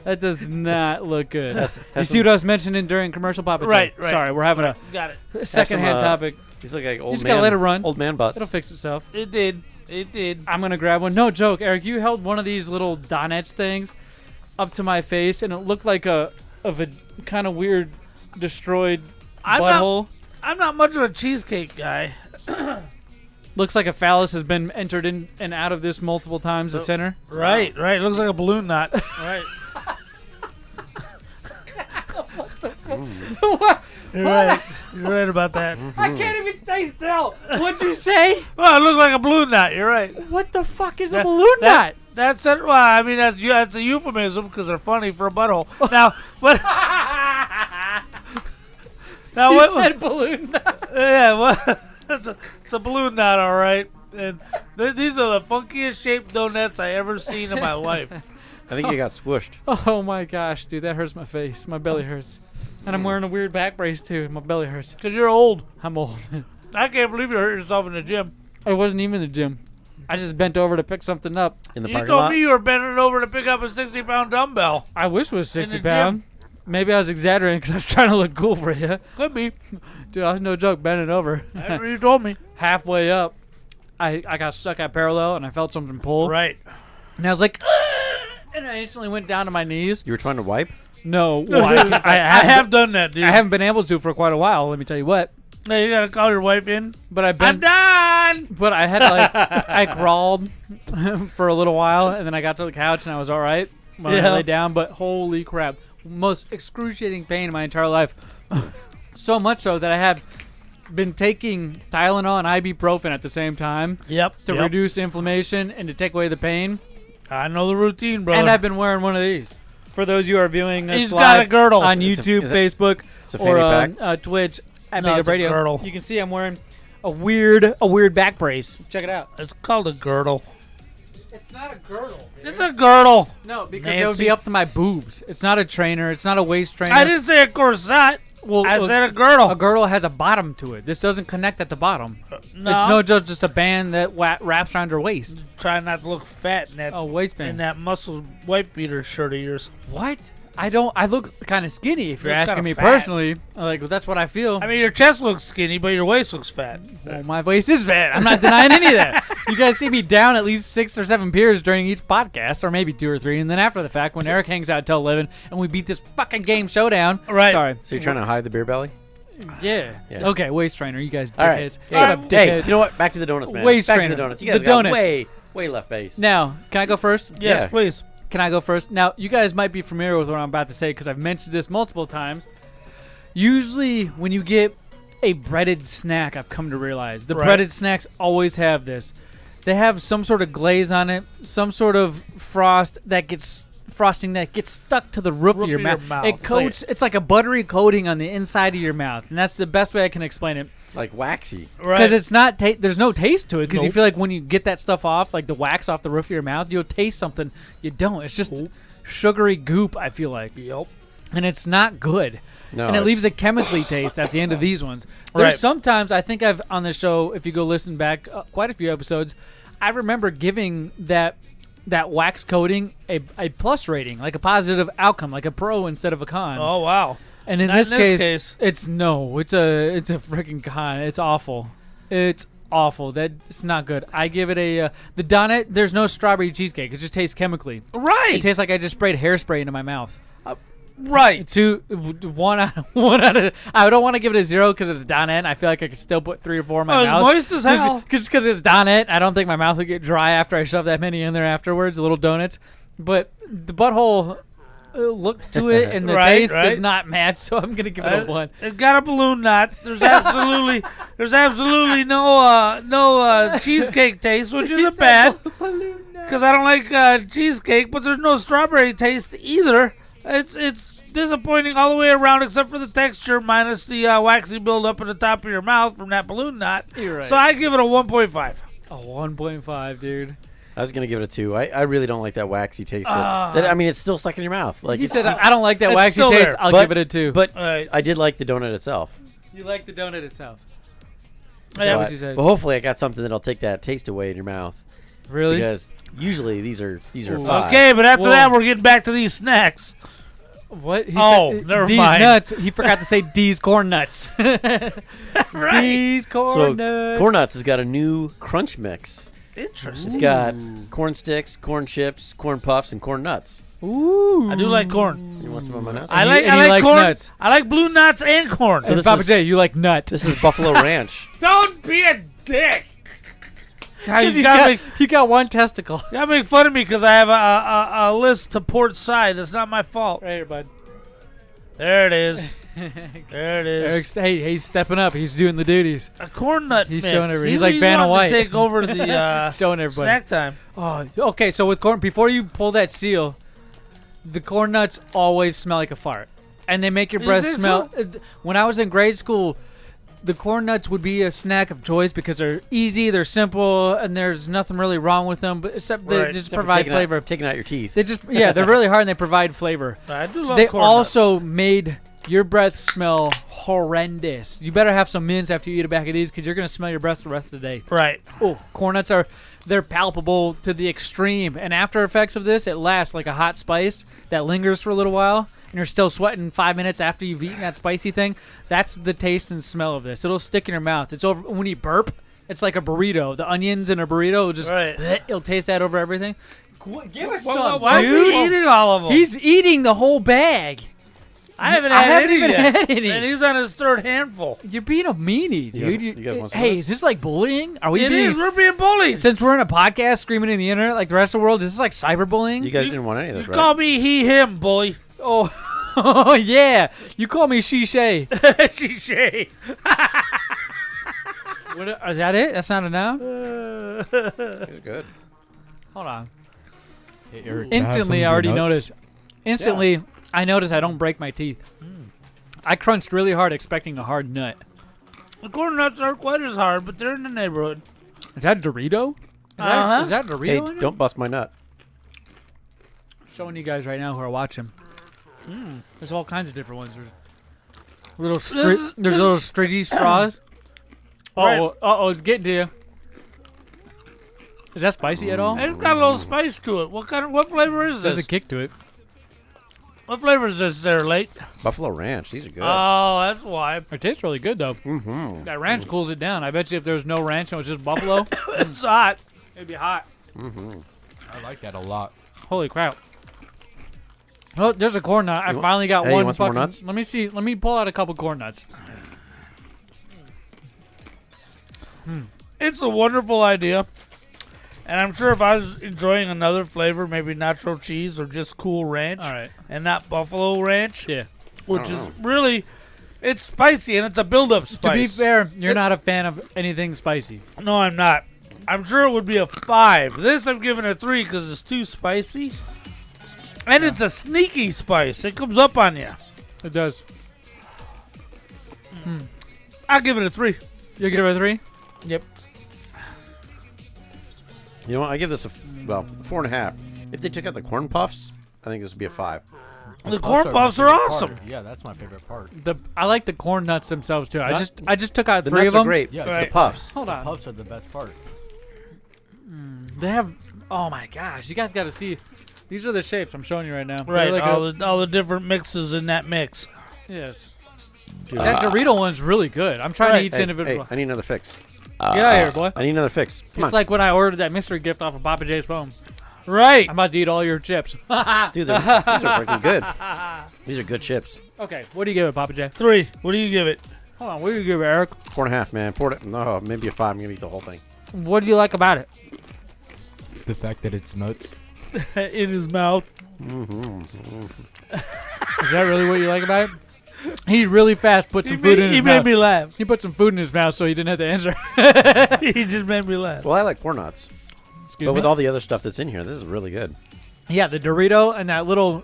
That does not look good. You see what I was mentioning during commercial, Pappa J? Right. Sorry, we're having Got it. a secondhand topic. These look like You old just man. gotta let it run. Old man butts. It'll fix itself. It did. It did. I'm gonna grab one. No joke, Eric. You held one of these little donuts things up to my face, and it looked like a kind of weird destroyed butthole. I'm not much of a cheesecake guy. Looks like a phallus has been entered in and out of this multiple times. The center. Right. It looks like a balloon knot. Right. You're right. You're right about that. I can't even stay still. What'd you say? Well, it looked like a balloon knot. You're right. What the fuck is a balloon knot? That's it. Well, I mean, that's a euphemism because they're funny for a butthole. Now, what? Now You what? said balloon knot. Yeah, well, it's a balloon knot, all right. And these are the funkiest shaped donuts I ever seen in my life. I think you got squished. Oh my gosh, dude, that hurts my face. My belly hurts. And I'm wearing a weird back brace too. My belly hurts. Because you're old. I'm old. I can't believe you hurt yourself in the gym. I wasn't even in the gym. I just bent over to pick something up. In the You parking told lot? me you were bending over to pick up a 60-pound dumbbell. I wish it was In 60 the pound. Maybe I was exaggerating because I was trying to look cool for you. Could be. Dude, I was no joke bending over. That's what you told me. Halfway up, I got stuck at parallel and I felt something pull. Right. And I was like, and I instantly went down to my knees. You were trying to wipe? No, well, I have done that, dude. I haven't been able to for quite a while. Let me tell you what. Now you gotta call your wife in. But I'm done. But I had I crawled for a little while, and then I got to the couch, and I was all right when I lay down. But holy crap, most excruciating pain in my entire life. So much so that I have been taking Tylenol and ibuprofen at the same time. Yep. To reduce inflammation and to take away the pain. I know the routine, bro. And I've been wearing one of these. For those of you who are viewing us He's live got a girdle. on YouTube, Facebook, it's a or fanny on Twitch at No, it's a BigLipRadio, girdle. you can see I'm wearing a weird back brace. Check it out. It's called a girdle. It's not a girdle. Dude. It's a girdle. No, because Nancy. it would be up to my boobs. It's not a trainer. It's not a waist trainer. I didn't say a corset. Well, I said a girdle. A girdle has a bottom to it. This doesn't connect at the bottom. No. It's no joke, just a band that wraps around your waist. Try not to look fat in that waistband. in that muscle wife beater shirt of yours. What? I look kind of skinny if you're You look asking kinda me fat. personally. Like, that's what I feel. I mean, your chest looks skinny, but your waist looks fat. Well, my waist is fat. I'm not denying any of that. You guys see me down at least 6 or 7 beers during each podcast, or maybe 2 or 3, and then after the fact, when Eric hangs out till 11 and we beat this fucking game showdown. Right. Sorry. So you're trying to hide the beer belly? Yeah. Yeah. Okay, waist trainer. You guys All right. dickheads. Hey, Shut up, hey, dickheads. you know what? Back to the donuts, man. Waist Back trainer. to the donuts. You guys The got donuts. way left base. Now, can I go first? Yes, Yeah. please. Can I go first? Now, you guys might be familiar with what I'm about to say because I've mentioned this multiple times. Usually, when you get a breaded snack, I've come to realize. The breaded snacks always have this. They have some sort of glaze on it, some sort of frosting that gets stuck to the roof of your mouth. It coats. It's like a buttery coating on the inside of your mouth, and that's the best way I can explain it. Like waxy, because it's not. There's no taste to it because you feel like when you get that stuff off, like the wax off the roof of your mouth, you'll taste something. You don't. It's just sugary goop. I feel like. Yep. And it's not good. No, and it leaves a chemically taste at the end of these ones. There's sometimes I think I've on the show. If you go listen back, quite a few episodes, I remember giving that wax coating a plus rating, like a positive outcome, like a pro instead of a con. Oh wow! And in this case, it's a freaking con. It's awful. It's awful. It's not good. I give it a the donut. There's no strawberry cheesecake. It just tastes chemically. Right. It tastes like I just sprayed hairspray into my mouth. Right. One out of. I don't want to give it a 0 because it's donut. I feel like I could still put 3 or 4 in my mouth. It's moist as hell. Just because it's donut, I don't think my mouth would get dry after I shove that many in there afterwards. Little donuts, but the butthole look to it and the taste does not match. So I'm gonna give it a 1. It got a balloon knot. There's absolutely no cheesecake taste, which isn't bad because I don't like cheesecake. But there's no strawberry taste either. It's disappointing all the way around except for the texture minus the waxy buildup at the top of your mouth from that balloon knot. You're right. So I give it a 1.5. A 1.5, dude. I was gonna give it a 2. I really don't like that waxy taste. I mean, it's still stuck in your mouth. Like he said, I don't like that waxy taste. There. I'll give it a 2. But I did like the donut itself. You like the donut itself? So That's what you said. Well, hopefully, I got something that'll take that taste away in your mouth. Really? Because usually these are 5. Okay, but after that, we're getting back to these snacks. What? Never D's mind. nuts. He forgot to say D's corn nuts. D's corn nuts. Corn Nuts has got a new crunch mix. Interesting. It's got corn sticks, corn chips, corn puffs, and corn nuts. Ooh. I do like corn. You want some of my nuts? I like corn. Nuts. I like blue nuts and corn. So Pappa J, you like nut. This is Buffalo Ranch. Don't be a dick. You got one testicle. You gotta make fun of me because I have a list to port side. That's not my fault. Right here, bud. There it is. There it is. Eric's, hey, he's stepping up. He's doing the duties. A corn nut He's mix. showing everybody. He's like Vanna White. To take over the showing everybody. Snack time. Oh, okay. So with corn, before you pull that seal, the corn nuts always smell like a fart, and they make your breath smell. So? When I was in grade school, the corn nuts would be a snack of choice because they're easy, they're simple, and there's nothing really wrong with them, but except they just provide flavor. Taking out your teeth. They just they're really hard and they provide flavor. I do love they corn also nuts. made your breath smell horrendous. You better have some mints after you eat a bag of these because you're gonna smell your breath the rest of the day. Right. Oh, corn nuts they're palpable to the extreme, and after effects of this, it lasts like a hot spice that lingers for a little while. And you're still sweating 5 minutes after you've eaten that spicy thing. That's the taste and smell of this. It'll stick in your mouth. It's over when you burp. It's like a burrito. The onions in a burrito it'll taste that over everything. Give us some, why dude. is he eating all of them? He's eating the whole bag. I haven't had any. And he's on his 3rd handful. You're being a meanie, dude. You guys want some hey, of this? is this like bullying? Are we? We're being bullied. Since we're in a podcast screaming in the internet like the rest of the world, is this like cyberbullying? You guys didn't want any of this, You right? call me he, him, bully. Oh, yeah. You call me Shishay. Shishay. Is that it? That's not a noun? Good. Hold on. Hey, Instantly, I already noticed. Instantly, I noticed I don't break my teeth. I crunched really hard expecting a hard nut. The corn nuts aren't quite as hard, but they're in the neighborhood. Is that Dorito? Is that Dorito? Hey, don't bust my nut. Showing you guys right now who are watching. There's all kinds of different ones. There's little stridgy straws. It's getting to you. Is that spicy at all? It's got a little spice to it. What flavor is this? There's a kick to it. What flavor is this there, Late? Buffalo Ranch. These are good. Oh, that's why. It tastes really good, though. Mm-hmm. That ranch cools it down. I bet you if there was no ranch and it was just buffalo, it's hot. It'd be hot. Mm-hmm. I like that a lot. Holy crap. Oh, there's a corn nut. I finally got Hey, one. you want some more nuts? Let me see. Let me pull out a couple corn nuts. It's a wonderful idea. And I'm sure if I was enjoying another flavor, maybe nacho cheese or just cool ranch, All right. and not buffalo ranch, Yeah. which is really, It's spicy, and it's a build-up spice. To be fair, you're not a fan of anything spicy. No, I'm not. I'm sure it would be a 5. This I'm giving a 3 because it's too spicy. And it's a sneaky spice. It comes up on you. It does. I'll give it a 3. You'll give it a 3? Yep. You know what? I give this a 4.5. If they took out the corn puffs, I think this would be a 5. The corn puffs are awesome. Yeah, that's my favorite part. I like the corn nuts themselves too. I just took out The 3 nuts of them. are great. Yeah, it's the puffs. Hold on. The puffs are the best part. They have. Oh my gosh! You guys got to see. These are the shapes I'm showing you right now. Right. Like all the different mixes in that mix. Yes. That Dorito one's really good. I'm trying to eat individual. Hey, I need another fix. Get out of here, boy. I need another fix. Come It's on. like when I ordered that mystery gift off of Pappa J's phone. Right. I'm about to eat all your chips. Dude, these are freaking good. These are good chips. Okay, what do you give it, Pappa J? 3. What do you give it? Hold on, what do you give it, Eric? 4.5, man. No, maybe a 5. I'm gonna eat the whole thing. What do you like about it? The fact that it's nuts. In his mouth. Is that really what you like about it? He really fast put some food in his mouth. He made me laugh. He put some food in his mouth so he didn't have to answer. He just made me laugh. Well, I like corn nuts. Excuse But me? with all the other stuff that's in here, this is really good. Yeah, the Dorito and that little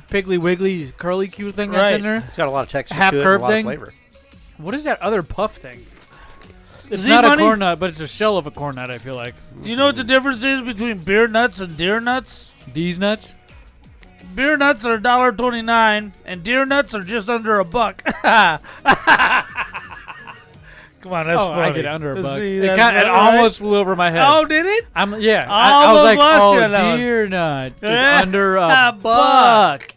Piggly Wiggly curly Q thing that's in there. It's got a lot of texture Half to it, curve and a lot thing. of flavor. What is that other puff thing? It's Z not Money? a corn nut, but it's a shell of a corn nut, I feel like. Do you know what the difference is between beer nuts and deer nuts? These nuts? Beer nuts are $1.29, and deer nuts are just under $1. Come on, that's funny. I get under $1. See, It that's almost flew over my head. Oh, did it? I was Almost like, lost you on that one. deer nut is under a buck.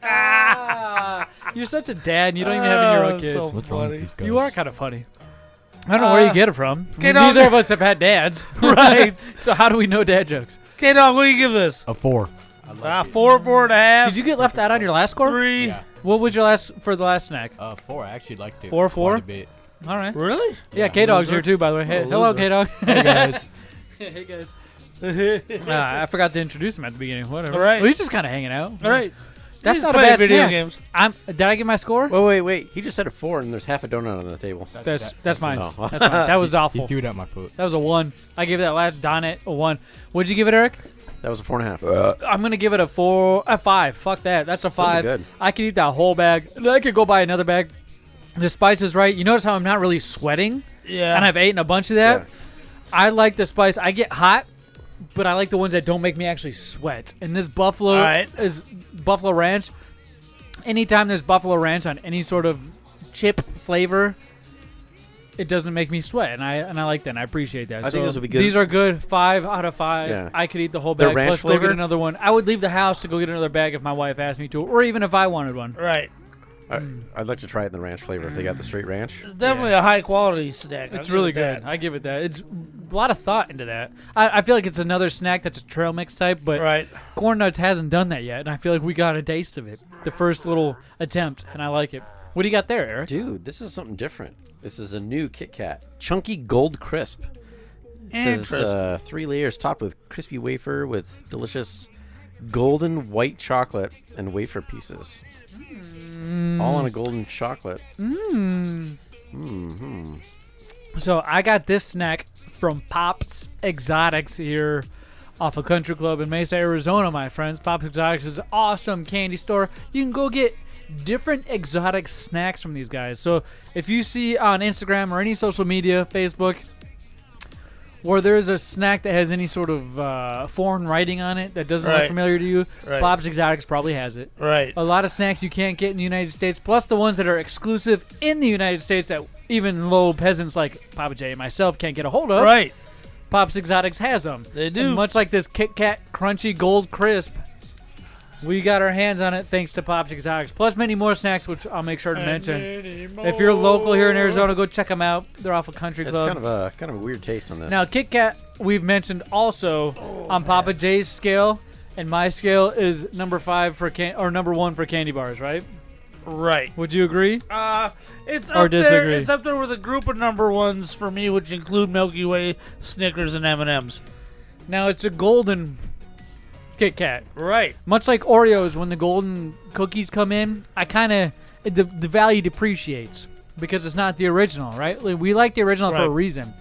You're such a dad, and you don't even have any own kids. so What's wrong with funny. these guys? You are kind of funny. I don't know where you get it from. K-dawg. Neither of us have had dads. Right. So how do we know dad jokes? K-Dawg, what do you give this? A 4. 4, 4.5. Did you get left out on your last score? 3. Yeah. What was your last for the last snack? 4. I actually liked it. 4, quite a bit. All right. Really? Yeah, K-Dawg's here too, by the way. Hey, hello, K-Dawg. Hey, guys. Hey, guys. I forgot to introduce him at the beginning. Whatever. All right. Well, he's just kind of hanging out. All right. That's He's not a playing bad video snack. games. Did I get my score? Wait. He just said a 4, and there's half a donut on the table. That's mine. Oh. That's mine. That was He awful. threw it at my foot. That was a 1. I gave that last Donut a 1. What'd you give it, Eric? That was a 4.5. I'm gonna give it a 5. Fuck that. That's a 5. good. I could eat that whole bag. I could go buy another bag. The spice is right. You notice how I'm not really sweating? Yeah. And I've eaten a bunch of that. Yeah. I like the spice. I get hot, but I like the ones that don't make me actually sweat. And this Buffalo is Buffalo Ranch. Anytime there's Buffalo Ranch on any sort of chip flavor, it doesn't make me sweat, and I like that. And I appreciate that. I think this would be good. These are good. 5 out of 5. Yeah. I could eat the whole The bag. ranch Plus, go flavor? get another one. I would leave the house to go get another bag if my wife asked me to, or even if I wanted one. Right. I'd like to try it in the ranch flavor if they got the straight ranch. It's definitely a high quality snack. It's I'll really give it good. that. I give it that. It's a lot of thought into that. I feel like it's another snack that's a trail mix type, but Right. Corn Nuts hasn't done that yet, and I feel like we got a taste of it. The first little attempt, and I like it. What do you got there, Eric? Dude, this is something different. This is a new Kit Kat. Chunky Gold Crisp. It says Interesting. 3 layers topped with crispy wafer with delicious golden white chocolate and wafer pieces. All on a golden chocolate. So I got this snack from Pop's Exotics here off a country club in Mesa, Arizona, my friends. Pop's Exotics is an awesome candy store. You can go get different exotic snacks from these guys. So if you see on Instagram or any social media, Facebook, where there's a snack that has any sort of foreign writing on it that doesn't look Right. familiar to you, Right. Pop's Exotics probably has it. Right. A lot of snacks you can't get in the United States, plus the ones that are exclusive in the United States that even low peasants like Pappa J and myself can't get a hold of. Right. Pop's Exotics has them. They do. And much like this Kit Kat Crunchy Gold Crisp, we got our hands on it thanks to Pop's Exotics. Plus many more snacks, which I'll make sure to mention. If you're local here in Arizona, go check them out. They're off a country It's club. kind of a weird taste on this. Now, Kit Kat, we've mentioned also on Pappa J's scale, and my scale is number 5 for number 1 for candy bars, right? Right. Would you agree? It's Or up disagree? there. It's up there with a group of number ones for me, which include Milky Way, Snickers, and M&Ms. Now, it's a golden Kit Kat. Right. Much like Oreos, when the golden cookies come in, I kind of the value depreciates. because it's not the original, right? Like, we like the original for a reason.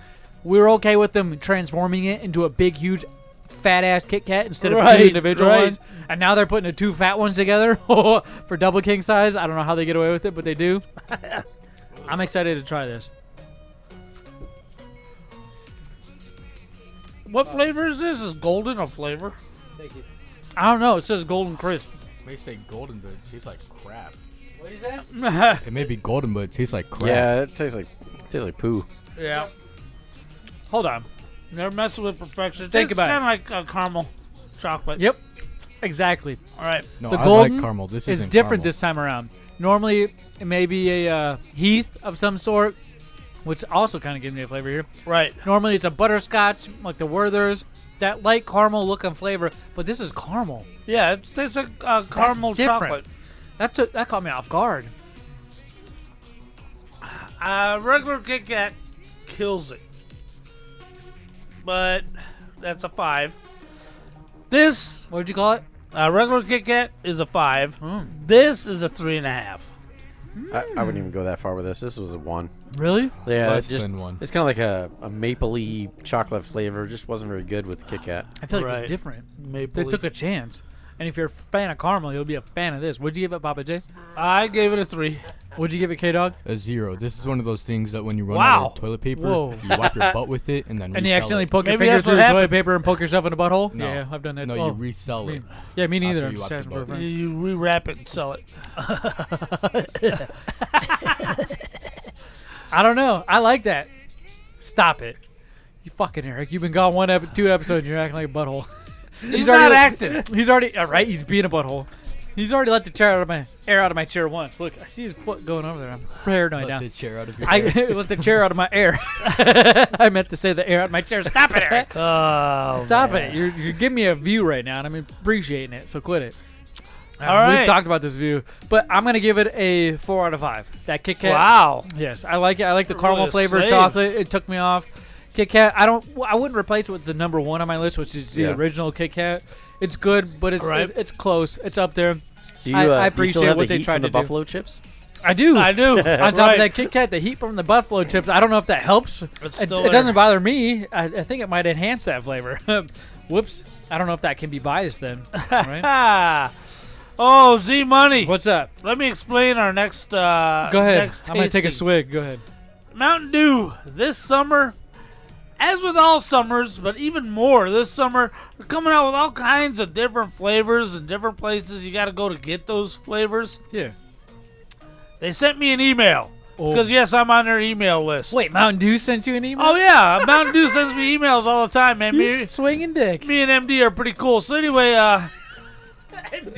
We were okay with them transforming it into a big, huge, fat-ass Kit Kat instead of two individual ones. And now they're putting the two fat ones together for double king size. I don't know how they get away with it, but they do. I'm excited to try this. What flavor is this? Is golden a flavor? Thank you. I don't know. It says golden crisp. It may say golden, but it tastes like crap. What is that? It may be golden, but it tastes like crap. Yeah, it tastes like poo. Yeah. Hold on. They're messing with perfection. Think about it. It's kind of like caramel chocolate. Yep. Exactly. All right. No, the I golden like caramel. This is isn't different caramel. this time around. Normally, it may be a Heath of some sort, which also kind of gives me a flavor here. Right. Normally, it's a butterscotch, like the Werther's, that light caramel looking flavor, but this is caramel. Yeah, it tastes like caramel chocolate. That caught me off guard. Regular Kit Kat kills it. But that's a 5. This... What would you call it? Regular Kit Kat is a 5. This is a 3.5. I wouldn't even go that far with this. This was a 1. Really? Yeah, Less it's just than 1. It's kind of like a mapley chocolate flavor. Just wasn't very good with Kit Kat. I feel like it's different. Maple They took a chance. And if you're a fan of caramel, you'll be a fan of this. What'd you give it, Pappa J? I gave it a 3. What'd you give it, K-Dawg? A 0. This is one of those things that when you run out of toilet paper, you wipe your butt with it and then and you resell accidentally it. poke your finger through the toilet paper and poke yourself in the butthole? No. Yeah, I've done that. No, you resell it. Yeah, me neither. after I'm you just wipe asking your for a butt. friend. You rewrap it and sell it. I don't know. I like that. Stop it. You fucking Eric. You've been gone 2 episodes and you're acting like a butthole. He's not acting. He's already, right, he's being a butthole. He's already let the air out of my chair once. Look, I see his foot going over there. I'm paranoid now. Let the chair out of your I chair. let the chair out of my air. I meant to say the air out of my chair. Stop it, Eric. Oh, Stop man. it. You're giving me a view right now, and I'm appreciating it, so quit it. All right. We've talked about this view, but I'm going to give it a 4 out of 5. That Kit Kat. Wow. Yes, I like it. I like the Really caramel a flavor slave. chocolate. It took me off. Kit Kat, I wouldn't replace it with the number 1 on my list, which is the original Kit Kat. It's good, but it's close. It's up there. Do you, I do you still appreciate have what the they heat tried from to the do. buffalo chips? I do. I do. On top Right. of that Kit Kat, the heat from the buffalo chips, I don't know if that helps. It still doesn't there. bother me. I think it might enhance that flavor. Whoops. I don't know if that can be biased then. Right? Oh, Zmunny. What's up? Let me explain our next. Go ahead. Next I'm going to take a tasting. swig. Go ahead. Mountain Dew this summer, as with all summers, but even more this summer, they're coming out with all kinds of different flavors and different places you got to go to get those flavors. Yeah. They sent me an email because yes, I'm on their email list. Wait, Mountain Dew sent you an email? Oh yeah, Mountain Dew sends me emails all the time, man. You swinging dick. Me and MD are pretty cool. So anyway,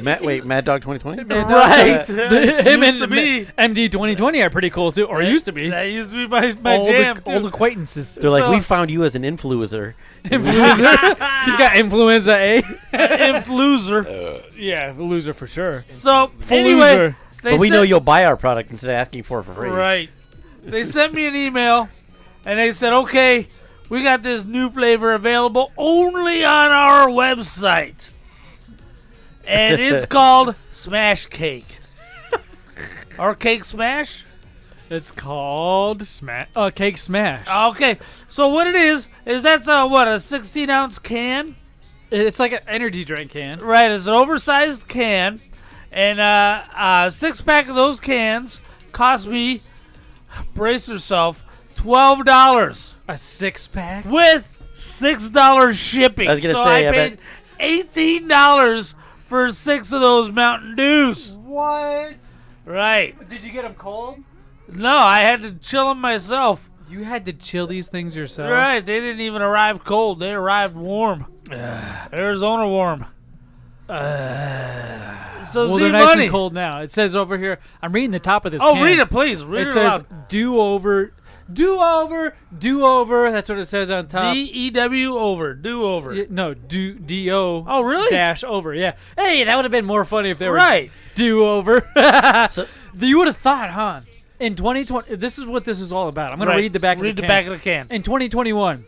Mad Dog 2020? right? Him Used and to be. MD 2020 are pretty cool too, or used to be. That used to be my Old, jam. too. old acquaintances. They're like, So- we found you as an influencer. Influencer. He's got influenza A. Influencer. Yeah, loser for sure. So anyway, But we know you'll buy our product instead of asking for it for free. Right. They sent me an email, and they said, okay, we got this new flavor available only on our website. And it's called Smash Cake. Or Cake Smash? It's called Cake Smash. Okay. So what it is that's a 16-ounce can? It's like an energy drink can. Right, it's an oversized can. And a 6-pack of those cans cost me, brace yourself, $12. A 6-pack? With $6 shipping. I was gonna so say, I I paid $18 for 6 of those Mountain Dews. What? Right. Did you get them cold? No, I had to chill them myself. You had to chill these things yourself? Right. They didn't even arrive cold. They arrived warm. Arizona warm. So Well, they're nice and cold now. It says over here, I'm reading the top of this can. read it, please. Read it says, aloud. do over. That's what it says on top. D-E-W over. Do over. No, D-O. Oh, really? Dash over, yeah. Hey, that would have been more funny if they were Right. do over. So- You would have thought, huh? In 2020, this is what this is all about. I'm going Right. to read the back of the can. Read the back of the can. In 2021,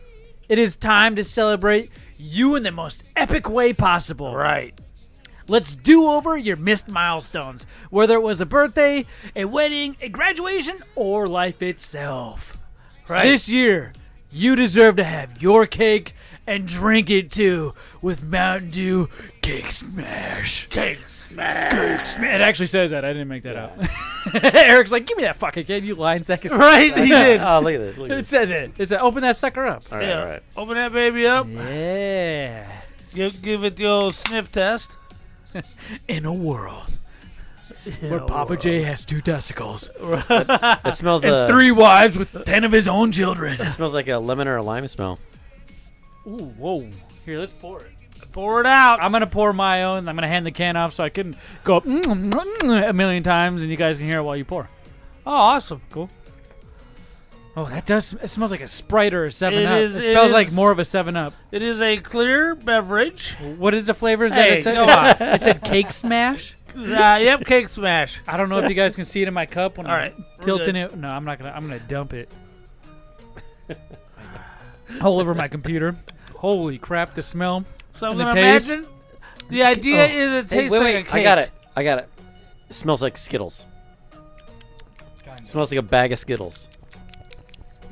it is time to celebrate you in the most epic way possible. Right. Let's do over your missed milestones, whether it was a birthday, a wedding, a graduation, or life itself. Right. This year, you deserve to have your cake and drink it too with Mountain Dew Cake Smash. Cake Smash. Cake Smash. It actually says that. I didn't make that up. Eric's like, give me that fucking kid, you lying second. Right, he did. Oh, look at this. Look at It this. says it. It says, open that sucker up. All right, all right. Open that baby up. Yeah. Give it the old sniff test. In a world where Pappa J has 2 testicles It smells and 3 wives with 10 of his own children. It smells like a lemon or a lime smell. Ooh, whoa. Here, let's pour it. Pour it out. I'm going to pour my own. I'm going to hand the can off so I can go a million times and you guys can hear it while you pour. Oh, awesome. Cool. Oh, that does. It smells like a Sprite or a 7-Up. It It smells like is- more of a 7-Up. It is a clear beverage. What is the flavors that Hey, it said? go on. It said Cake Smash. Yep, Cake Smash. I don't know if you guys can see it in my cup when All I'm right, we're tilting good. it. No, I'm not gonna. I'm gonna dump it all over my computer. Holy crap! The smell. So I'm and the gonna taste. imagine the idea Oh. is it Hey, tastes wait, like wait. a cake. I got it. It smells like Skittles. It smells like a bag of Skittles.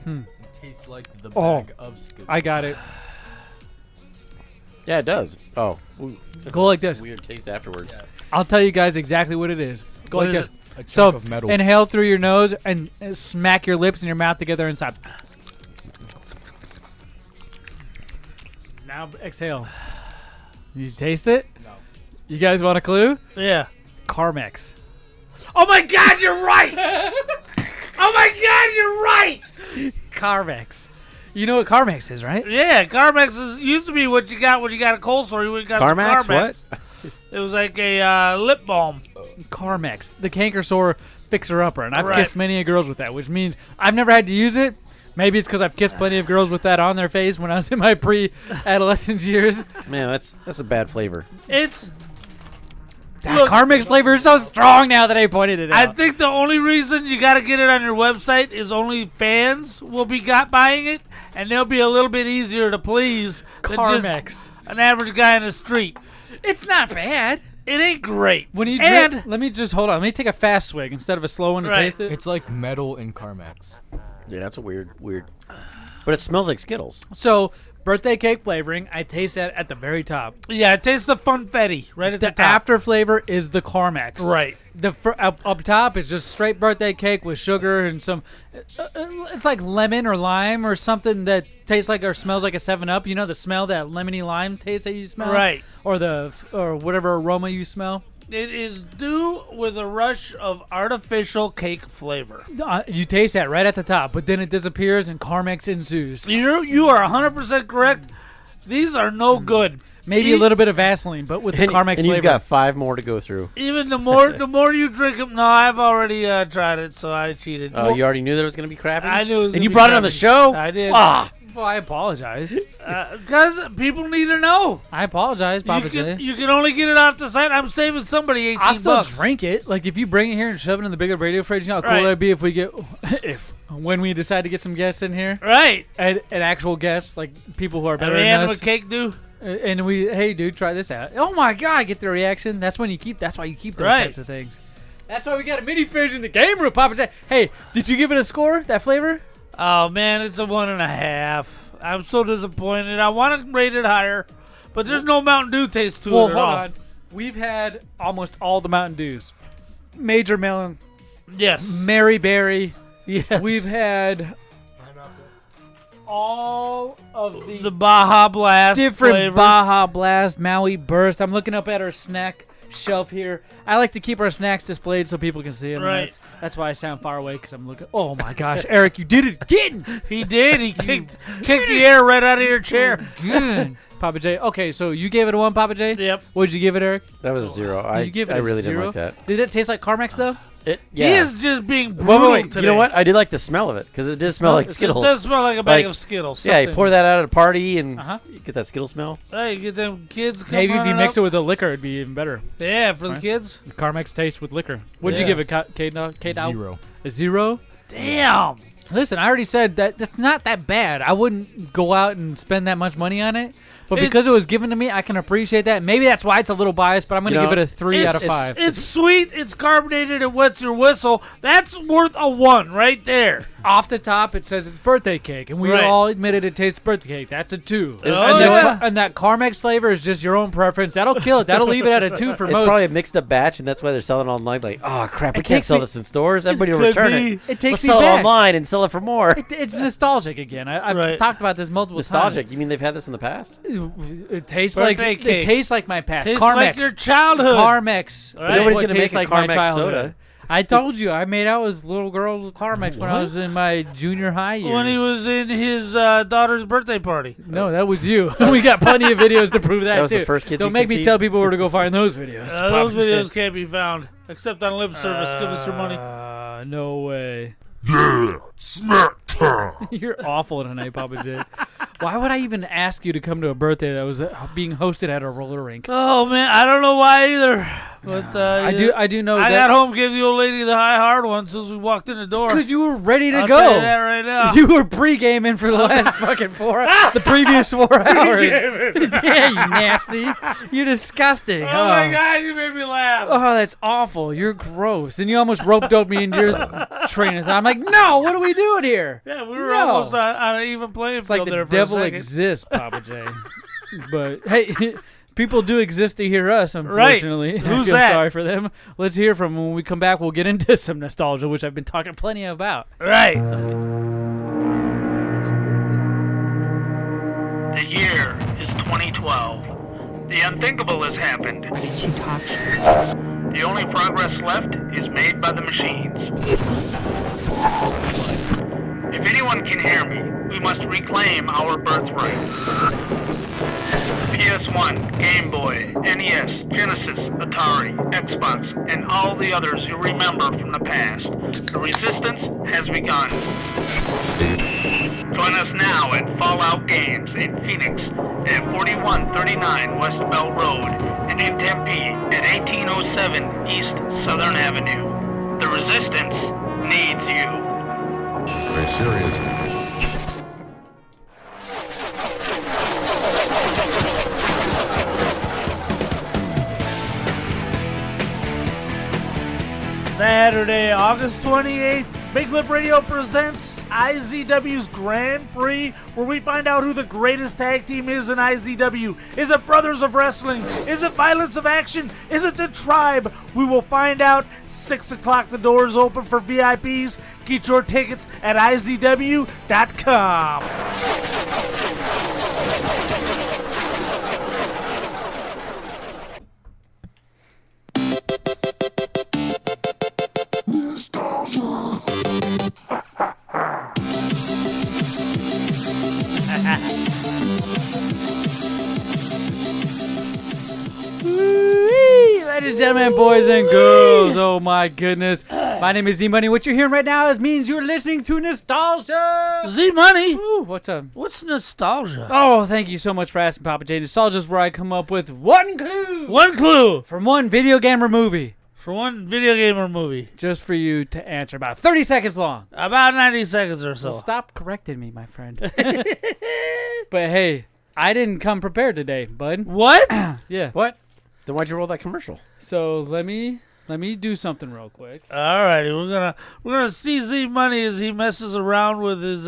It tastes like the Oh, bag of Skittles. I got it. Yeah, it does. Oh. Ooh, it's a Go like this. Weird taste afterwards. I'll tell you guys exactly what it is. Go What like is this. A chunk So of metal. inhale through your nose and smack your lips and your mouth together inside. Now exhale. You taste it? No. You guys want a clue? Yeah. Carmex. Oh my God, you're right. Oh my God, you're right. Carmex. You know what Carmex is, right? Yeah, Carmex used to be what you got when you got a cold sore. You got some Carmex? Carmex. What? It was like a lip balm. Carmex, the canker sore fixer-upper, and I've Right. kissed many a girls with that, which means I've never had to use it. Maybe it's because I've kissed plenty of girls with that on their face when I was in my pre-adolescent years. Man, that's a bad flavor. It's. That Look, Carmex flavor is so strong now that I pointed it I out. think the only reason you got to get it on your website is only fans will be buying it, and they'll be a little bit easier to please than just Carmex. an average guy in the street. It's not bad. It ain't great. When you And- drink, let me just hold on. Let me take a fast swig instead of a slow one to Right. taste it. It's like metal in Carmex. Yeah, that's a weird. But it smells like Skittles. So, birthday cake flavoring, I taste that at the very top. Yeah, it tastes the funfetti right at the The top. after flavor is the Carmex. Right. The up top is just straight birthday cake with sugar and some. It's like lemon or lime or something that tastes like or smells like a 7-Up. You know the smell, that lemony lime taste that you smell, Right. Or or whatever aroma you smell. It is due with a rush of artificial cake flavor. You taste that right at the top, but then it disappears and Carmex ensues. You are 100% correct. These are no good. Maybe a little bit of Vaseline, but with the Carmex and flavor. you've got 5 more to go through. Even the more you drink them. No, I've already tried it, so I cheated. Oh, you already knew that it was going to be crappy? I knew it was And gonna you be brought it on the crappy. show? I did. Ah! Well, I apologize. Because people need to know. I apologize, Pappa J. You can only get it off the site. I'm saving somebody 18 I'll still bucks. drink it. Like if you bring it here and shove it in the BigLipRadio fridge, you know how cool Right. that'd be if we get when we decide to get some guests in here, Right. and actual guests, like people who are Have better you than had us. a cake do? And we, hey, dude, try this out. Oh my God, get the reaction. That's when you keep. That's why you keep those Right. types of things. That's why we got a mini fridge in the game room, Pappa J. Hey, did you give it a score? That flavor? Oh man, it's a 1.5. I'm so disappointed. I want to rate it higher, but there's no Mountain Dew taste to Well, it at hold all. on. We've had almost all the Mountain Dews. Major Melon, Yes. Mary Berry. Yes. We've had all of the Baja Blast different flavors. Baja Blast, Maui Burst. I'm looking up at our snack shelf here. I like to keep our snacks displayed so people can see them. Right. That's why I sound far away because I'm looking. Oh my gosh, Eric, you did it again. He did. He kicked the air right out of your chair. Good. Pappa J. Okay, so you gave it a 1, Pappa J? Yep. What did you give it, Eric? That was a 0. You give it I a really 0? didn't like that. Did it taste like Carmex though? Yeah. He is just being brutal Wait. today. You know what? I did like the smell of it because it did smell like Skittles. It does smell like a bag of Skittles. Yeah, you pour that out at a party and Uh-huh. you get that Skittle smell. Hey, you get them kids coming Maybe if you running mix up. it with a liquor, it'd be even better. Yeah, for the Right. kids. The Carmex taste with liquor. What'd you Yeah. give it, K-dawg? 0. A 0? Damn. Listen, I already said that that's not that bad. I wouldn't go out and spend that much money on it, But because it was given to me, I can appreciate that. Maybe that's why it's a little biased, but I'm going to give it a 3 out of 5. It's sweet. It's carbonated. It wets your whistle. That's worth a 1 right there. Off the top, it says it's birthday cake, and we all admitted it tastes birthday cake. That's a 2. And that Carmex flavor is just your own preference. That'll kill it. That'll leave it at a 2 for most. It's probably a mixed-up batch, and that's why they're selling online. Like, oh, crap, we can't sell this in stores. Everybody will return it. It takes Let's sell it online and sell it for more. It's nostalgic again. I've talked about this multiple times. Nostalgic? You mean they've had this in the past? It tastes like my past. Tastes Carmex. like your childhood. Carmex. Right. Nobody's going to make a Carmex soda. I told you, I made out with little girls with Carmex when I was in my junior high years. When he was in his daughter's birthday party. No, that was you. We got plenty of videos to prove that, that was too. The first kids Don't make me tell people where to go find those videos. Those videos can't be found, except on lip service. Give us your money. No way. Yeah, smack time. You're awful tonight, Pappa J. Why would I even ask you to come to a birthday that was being hosted at a roller rink? Oh man, I don't know why either. But I do know. I got home, gave the old lady the high hard one since we walked in the door. Because you were ready to I'll go. tell you that right now. You were pre-gaming for the last fucking the previous 4 hours. Yeah, you nasty. You're disgusting. Oh my God, you made me laugh. Oh, that's awful. You're gross. And you almost rope-doped me into your train of thought. I'm like, no, what are we doing here? Yeah, we were almost on an even playing it's field like there the for devil a second. exists, Pappa J. But, hey... People do exist to hear us, unfortunately. Right. Who's I feel that? sorry for them. Let's hear from them. When we come back, we'll get into some nostalgia, which I've been talking plenty about. Right. The year is 2012. The unthinkable has happened. The only progress left is made by the machines. If anyone can hear me, we must reclaim our birthright. PS1, Game Boy, NES, Genesis, Atari, Xbox, and all the others you remember from the past. The resistance has begun. Join us now at Fallout Games in Phoenix at 4139 West Bell Road and in Tempe at 1807 East Southern Avenue. The resistance needs you. Very serious. Saturday, August 28th, Big Lip Radio presents IZW's Grand Prix, where we find out who the greatest tag team is in IZW. Is it Brothers of Wrestling? Is it Violence of Action? Is it The Tribe? We will find out. 6 o'clock, the doors open for VIPs. Get your tickets at IZW.com. Ladies and gentlemen, boys and girls, oh my goodness. My name is Zmunny. What you're hearing right now means you're listening to Nostalgia. Zmunny. Ooh, what's up? What's nostalgia? Oh, thank you so much for asking, Pappa J. Nostalgia is where I come up with one clue. One clue. From one video game or movie. For one video game or movie. Just for you to answer. About 30 seconds long. About 90 seconds or so. Well, stop correcting me, my friend. But hey, I didn't come prepared today, bud. What? Yeah. What? Then why'd you roll that commercial? So let me do something real quick. Alrighty, we're gonna see Zmunny as he messes around with his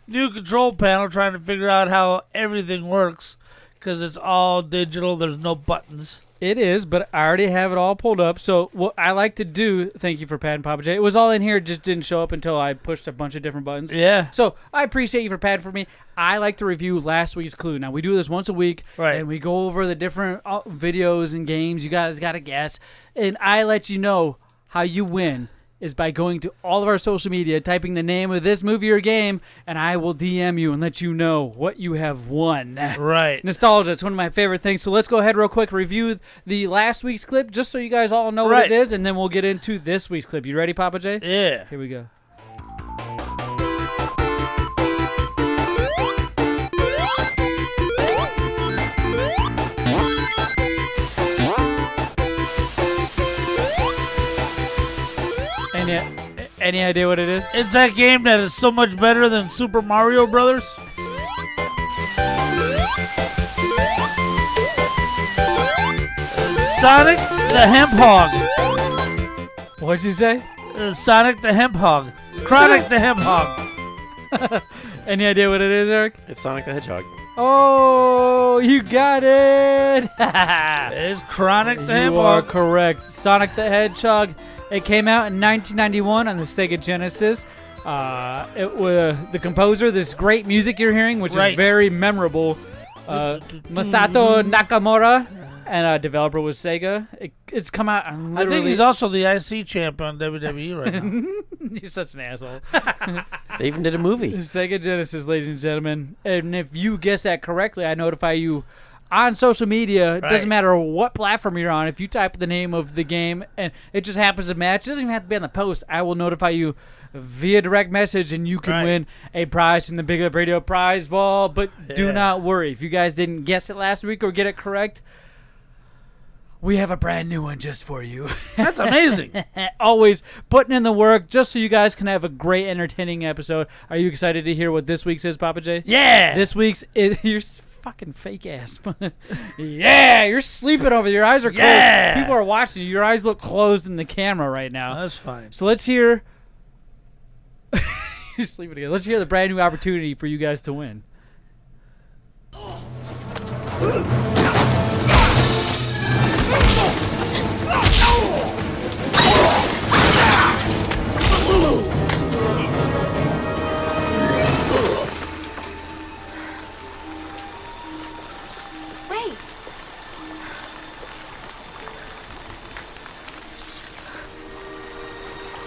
new control panel, trying to figure out how everything works, because it's all digital. There's no buttons. It is, but I already have it all pulled up. So what I like to do, thank you for patting Pappa J. It was all in here, it just didn't show up until I pushed a bunch of different buttons. Yeah. So I appreciate you for patting for me. I like to review last week's clue. Now, we do this once a week, right? And we go over the different videos and games. You guys got to guess. And I let you know how you win is by going to all of our social media, typing the name of this movie or game, and I will DM you and let you know what you have won. Right. Nostalgia, it's one of my favorite things. So let's go ahead real quick, review the last week's clip, just so you guys all know what it is, and then we'll get into this week's clip. You ready, Pappa J? Yeah. Here we go. Any idea what it is? It's that game that is so much better than Super Mario Brothers. Sonic the Hemp Hog. What'd you say? Sonic the Hemp Hog. Chronic the Hemp Hog. Any idea what it is, Eric? It's Sonic the Hedgehog. Oh, you got it. It's Chronic the Hemp You are Hog. correct. Sonic the Hedgehog. It came out in 1991 on the Sega Genesis. It was the composer, this great music you're hearing, which is very memorable. Masato Nakamura, and developer was Sega. It's come out. I think he's also the IC champ on WWE right now. You're such an asshole. They even did a movie. Sega Genesis, ladies and gentlemen. And if you guess that correctly, I notify you on social media. It doesn't matter what platform you're on. If you type the name of the game and it just happens to match, it doesn't even have to be on the post. I will notify you via direct message, and you can win a prize in the Big Lip Radio prize vault. But do not worry. If you guys didn't guess it last week or get it correct, we have a brand new one just for you. That's amazing. Always putting in the work just so you guys can have a great, entertaining episode. Are you excited to hear what this week's is, Pappa J? Yeah. This week's you're fucking fake ass. Yeah, you're sleeping over there. Your eyes are closed. Yeah. People are watching you. Your eyes look closed in the camera right now. That's fine. So let's hear. You're sleeping again. Let's hear the brand new opportunity for you guys to win. Wait.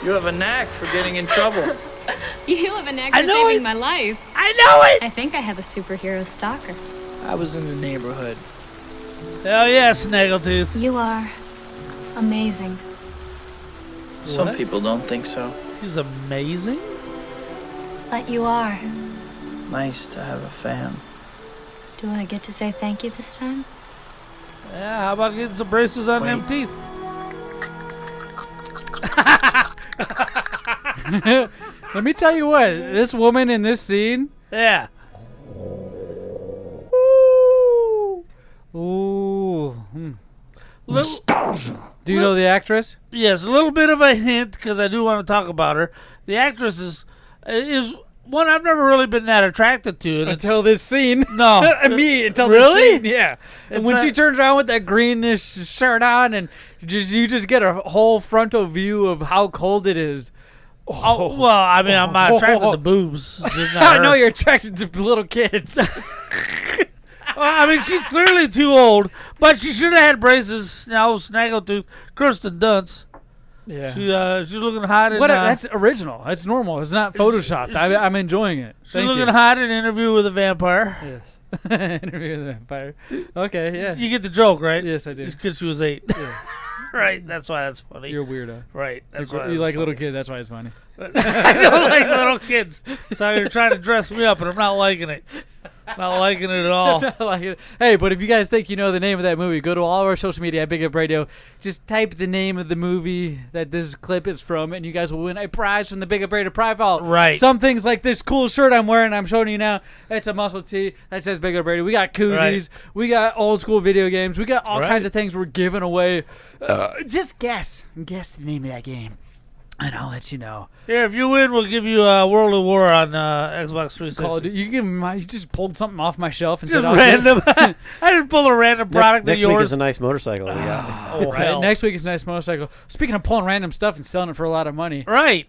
You have a knack for getting in trouble. You have a knack for saving my life. I know it! I think I have a superhero stalker. I was in the neighborhood. Hell yeah, Snaggletooth. You are amazing. Some people don't think so. He's amazing? But you are. Nice to have a fan. Do I get to say thank you this time? Yeah, how about getting some braces on them teeth? Let me tell you what, this woman in this scene. Yeah. Ooh. Nostalgia. Do you know the actress? Yes, a little bit of a hint because I do want to talk about her. The actress is one I've never really been that attracted to. And until this scene. No. Until really? this scene, yeah. And when she turns around with that greenish shirt on and you just get a whole frontal view of how cold it is. Oh, well, I mean, I'm not attracted to boobs. I know you're attracted to little kids. Well, I mean, she's clearly too old, but she should have had braces. Now, Snaggletooth, Kirsten Dunst. Yeah. She's looking hot in... that's original. That's normal. It's not photoshopped. I'm enjoying it. She's looking hot in Interview with a Vampire. Yes. Interview with a Vampire. Okay, yeah. You get the joke, right? Yes, I do. Because she was 8. Yeah. Right, that's why that's funny. You're a weirdo. Right, that's why you like little kids, that's why it's funny. I don't like little kids. So you're trying to dress me up, and I'm not liking it. Not liking it at all. Hey, but if you guys think you know the name of that movie, go to all of our social media at BigLipRadio. Just type the name of the movie that this clip is from, and you guys will win a prize from the BigLipRadio Prize Vault. Right. Some things like this cool shirt I'm wearing, I'm showing you now. It's a muscle tee that says BigLipRadio. We got koozies. Right. We got old school video games. We got all kinds of things we're giving away. Just guess the name of that game, and I'll let you know. Here, if you win, we'll give you World of War on Xbox 360. Call it, you just pulled something off my shelf and just said, random. I just pulled a random product next of yours. Next week is a nice motorcycle. We got. Oh, hell. Next week is a nice motorcycle. Speaking of pulling random stuff and selling it for a lot of money. Right.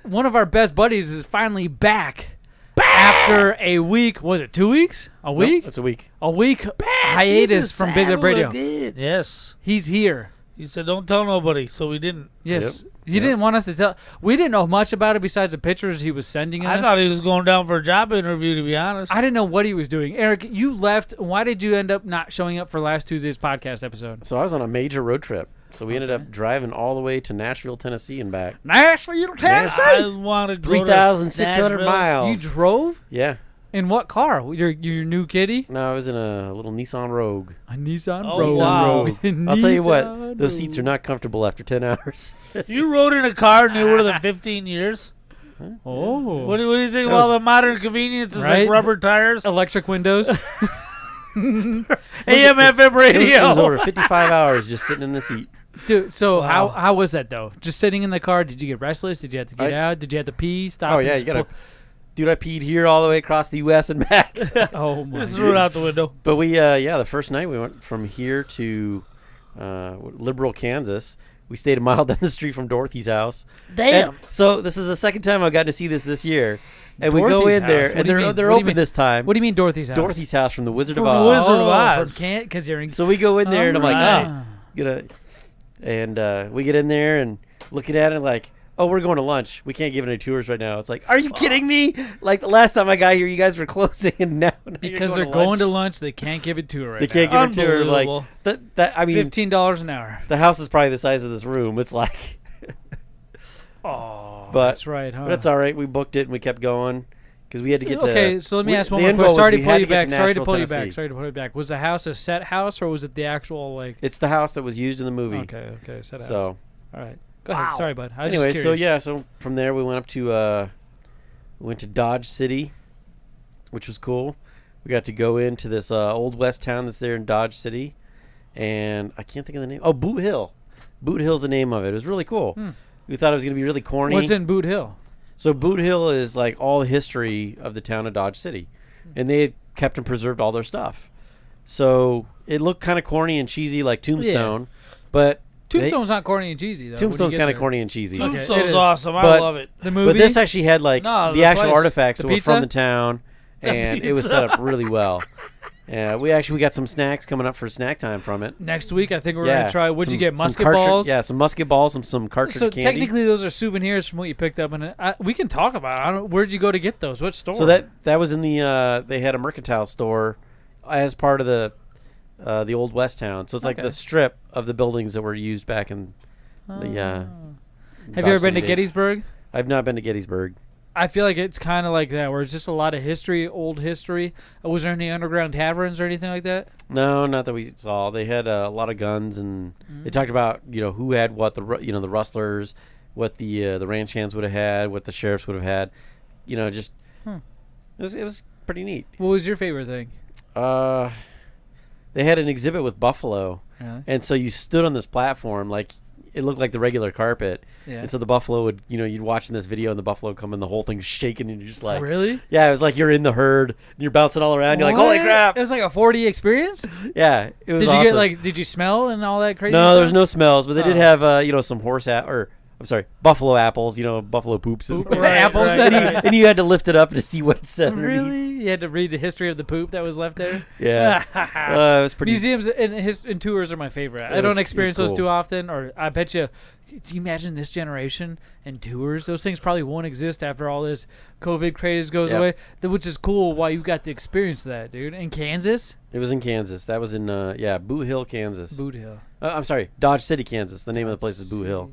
One of our best buddies is finally back. After a week, was it 2 weeks? A week? Nope, it's a week. A week hiatus from BigLipRadio. Yes. He's here. He said, don't tell nobody, so we didn't. Yes. Yep. He didn't want us to tell. We didn't know much about it besides the pictures he was sending us. I thought he was going down for a job interview, to be honest. I didn't know what he was doing. Eric, you left. Why did you end up not showing up for last Tuesday's podcast episode? So I was on a major road trip. So we ended up driving all the way to Nashville, Tennessee and back. Nashville, Tennessee? I want to go 3,600 miles. You drove? Yeah. In what car? Your new kitty? No, I was in a little Nissan Rogue. A Nissan Rogue. Wow. I'll tell you what, those seats are not comfortable after 10 hours. You rode in a car newer than 15 years? Huh? Oh. What do you think of all the modern conveniences like rubber tires? Electric windows. AM, FM radio. It was over 55 hours just sitting in the seat. Dude, so how was that though? Just sitting in the car? Did you get restless? Did you have to get out? Did you have to pee? Stop? Oh yeah, you gotta. Dude, I peed here all the way across the U.S. and back. Oh my! Just threw it out the window. But we, the first night we went from here to Liberal, Kansas. We stayed a mile down the street from Dorothy's house. Damn. And so this is the second time I've gotten to see this year. And we go in there, and they're open this time. What do you mean Dorothy's house? Dorothy's house from the Wizard of Oz. Wizard of Oz. Because you're in. So we go in there, and I'm like, right. and we get in there and looking at it like, oh, we're going to lunch. We can't give any tours right now. It's like, are you kidding me? Like the last time I got here, you guys were closing, and now because they're going to lunch, they can't give it to her right now. They can't give it to her. Like that. I mean, $15 an hour. The house is probably the size of this room. It's like, oh, but that's right, huh? But it's all right. We booked it and we kept going because we had to get to. Okay, so let me ask one more question. Sorry to pull you back. Sorry to pull you back. Was the house a set house or was it the actual like? It's the house that was used in the movie. Okay, set house. So, all right. Go ahead. Sorry, bud. Anyway, so from there we went up to Dodge City, which was cool. We got to go into this old west town that's there in Dodge City, and I can't think of the name. Oh, Boot Hill. Boot Hill's the name of it. It was really cool. We thought it was going to be really corny. What's in Boot Hill? So Boot Hill is like all the history of the town of Dodge City, and they had kept and preserved all their stuff. So it looked kind of corny and cheesy like Tombstone, but Tombstone's not corny and cheesy though. Tombstone's kind of corny and cheesy. Tombstone's awesome. I love it. The movie, but this actually had like the actual artifacts that were from the town, and it was set up really well. Yeah, we got some snacks coming up for snack time from it. Next week, I think we're going to try. What'd you get? Musket balls? Yeah, some musket balls and some cartridge candy. So technically, those are souvenirs from what you picked up. And we can talk about it. Where'd you go to get those? What store? So that was in the. They had a mercantile store as part of the old West town. So it's like the strip of the buildings that were used back in the. Have you ever been to Gettysburg? I've not been to Gettysburg. I feel like it's kind of like that, where it's just a lot of history, old history. Was there any underground taverns or anything like that? No, not that we saw. They had a lot of guns, and they talked about who had what, the rustlers, what the ranch hands would have had, what the sheriffs would have had. It was pretty neat. What was your favorite thing? They had an exhibit with buffalo, and so you stood on this platform like. It looked like the regular carpet. Yeah. And so the buffalo would, you'd watch in this video and the buffalo come and the whole thing's shaking and you're just like. Really? Yeah, it was like you're in the herd and you're bouncing all around. You're like, holy crap. It was like a 4D experience? Yeah, it was awesome. Did you smell and all that crazy stuff? stuff? No, there was no smells, but they did have, some buffalo apples, buffalo poops. Apples. And you had to lift it up to see what it said. Really? You had to read the history of the poop that was left there? Yeah. It was pretty. Museums and tours are my favorite. I don't experience those too often, or I bet you. Do you imagine this generation and tours? Those things probably won't exist after all this COVID craze goes away, which is cool why you got to experience that, dude. In Kansas? It was in Kansas. That was in, Boot Hill, Kansas. Boot Hill. I'm sorry, Dodge City, Kansas. The name of the place is Boot Hill.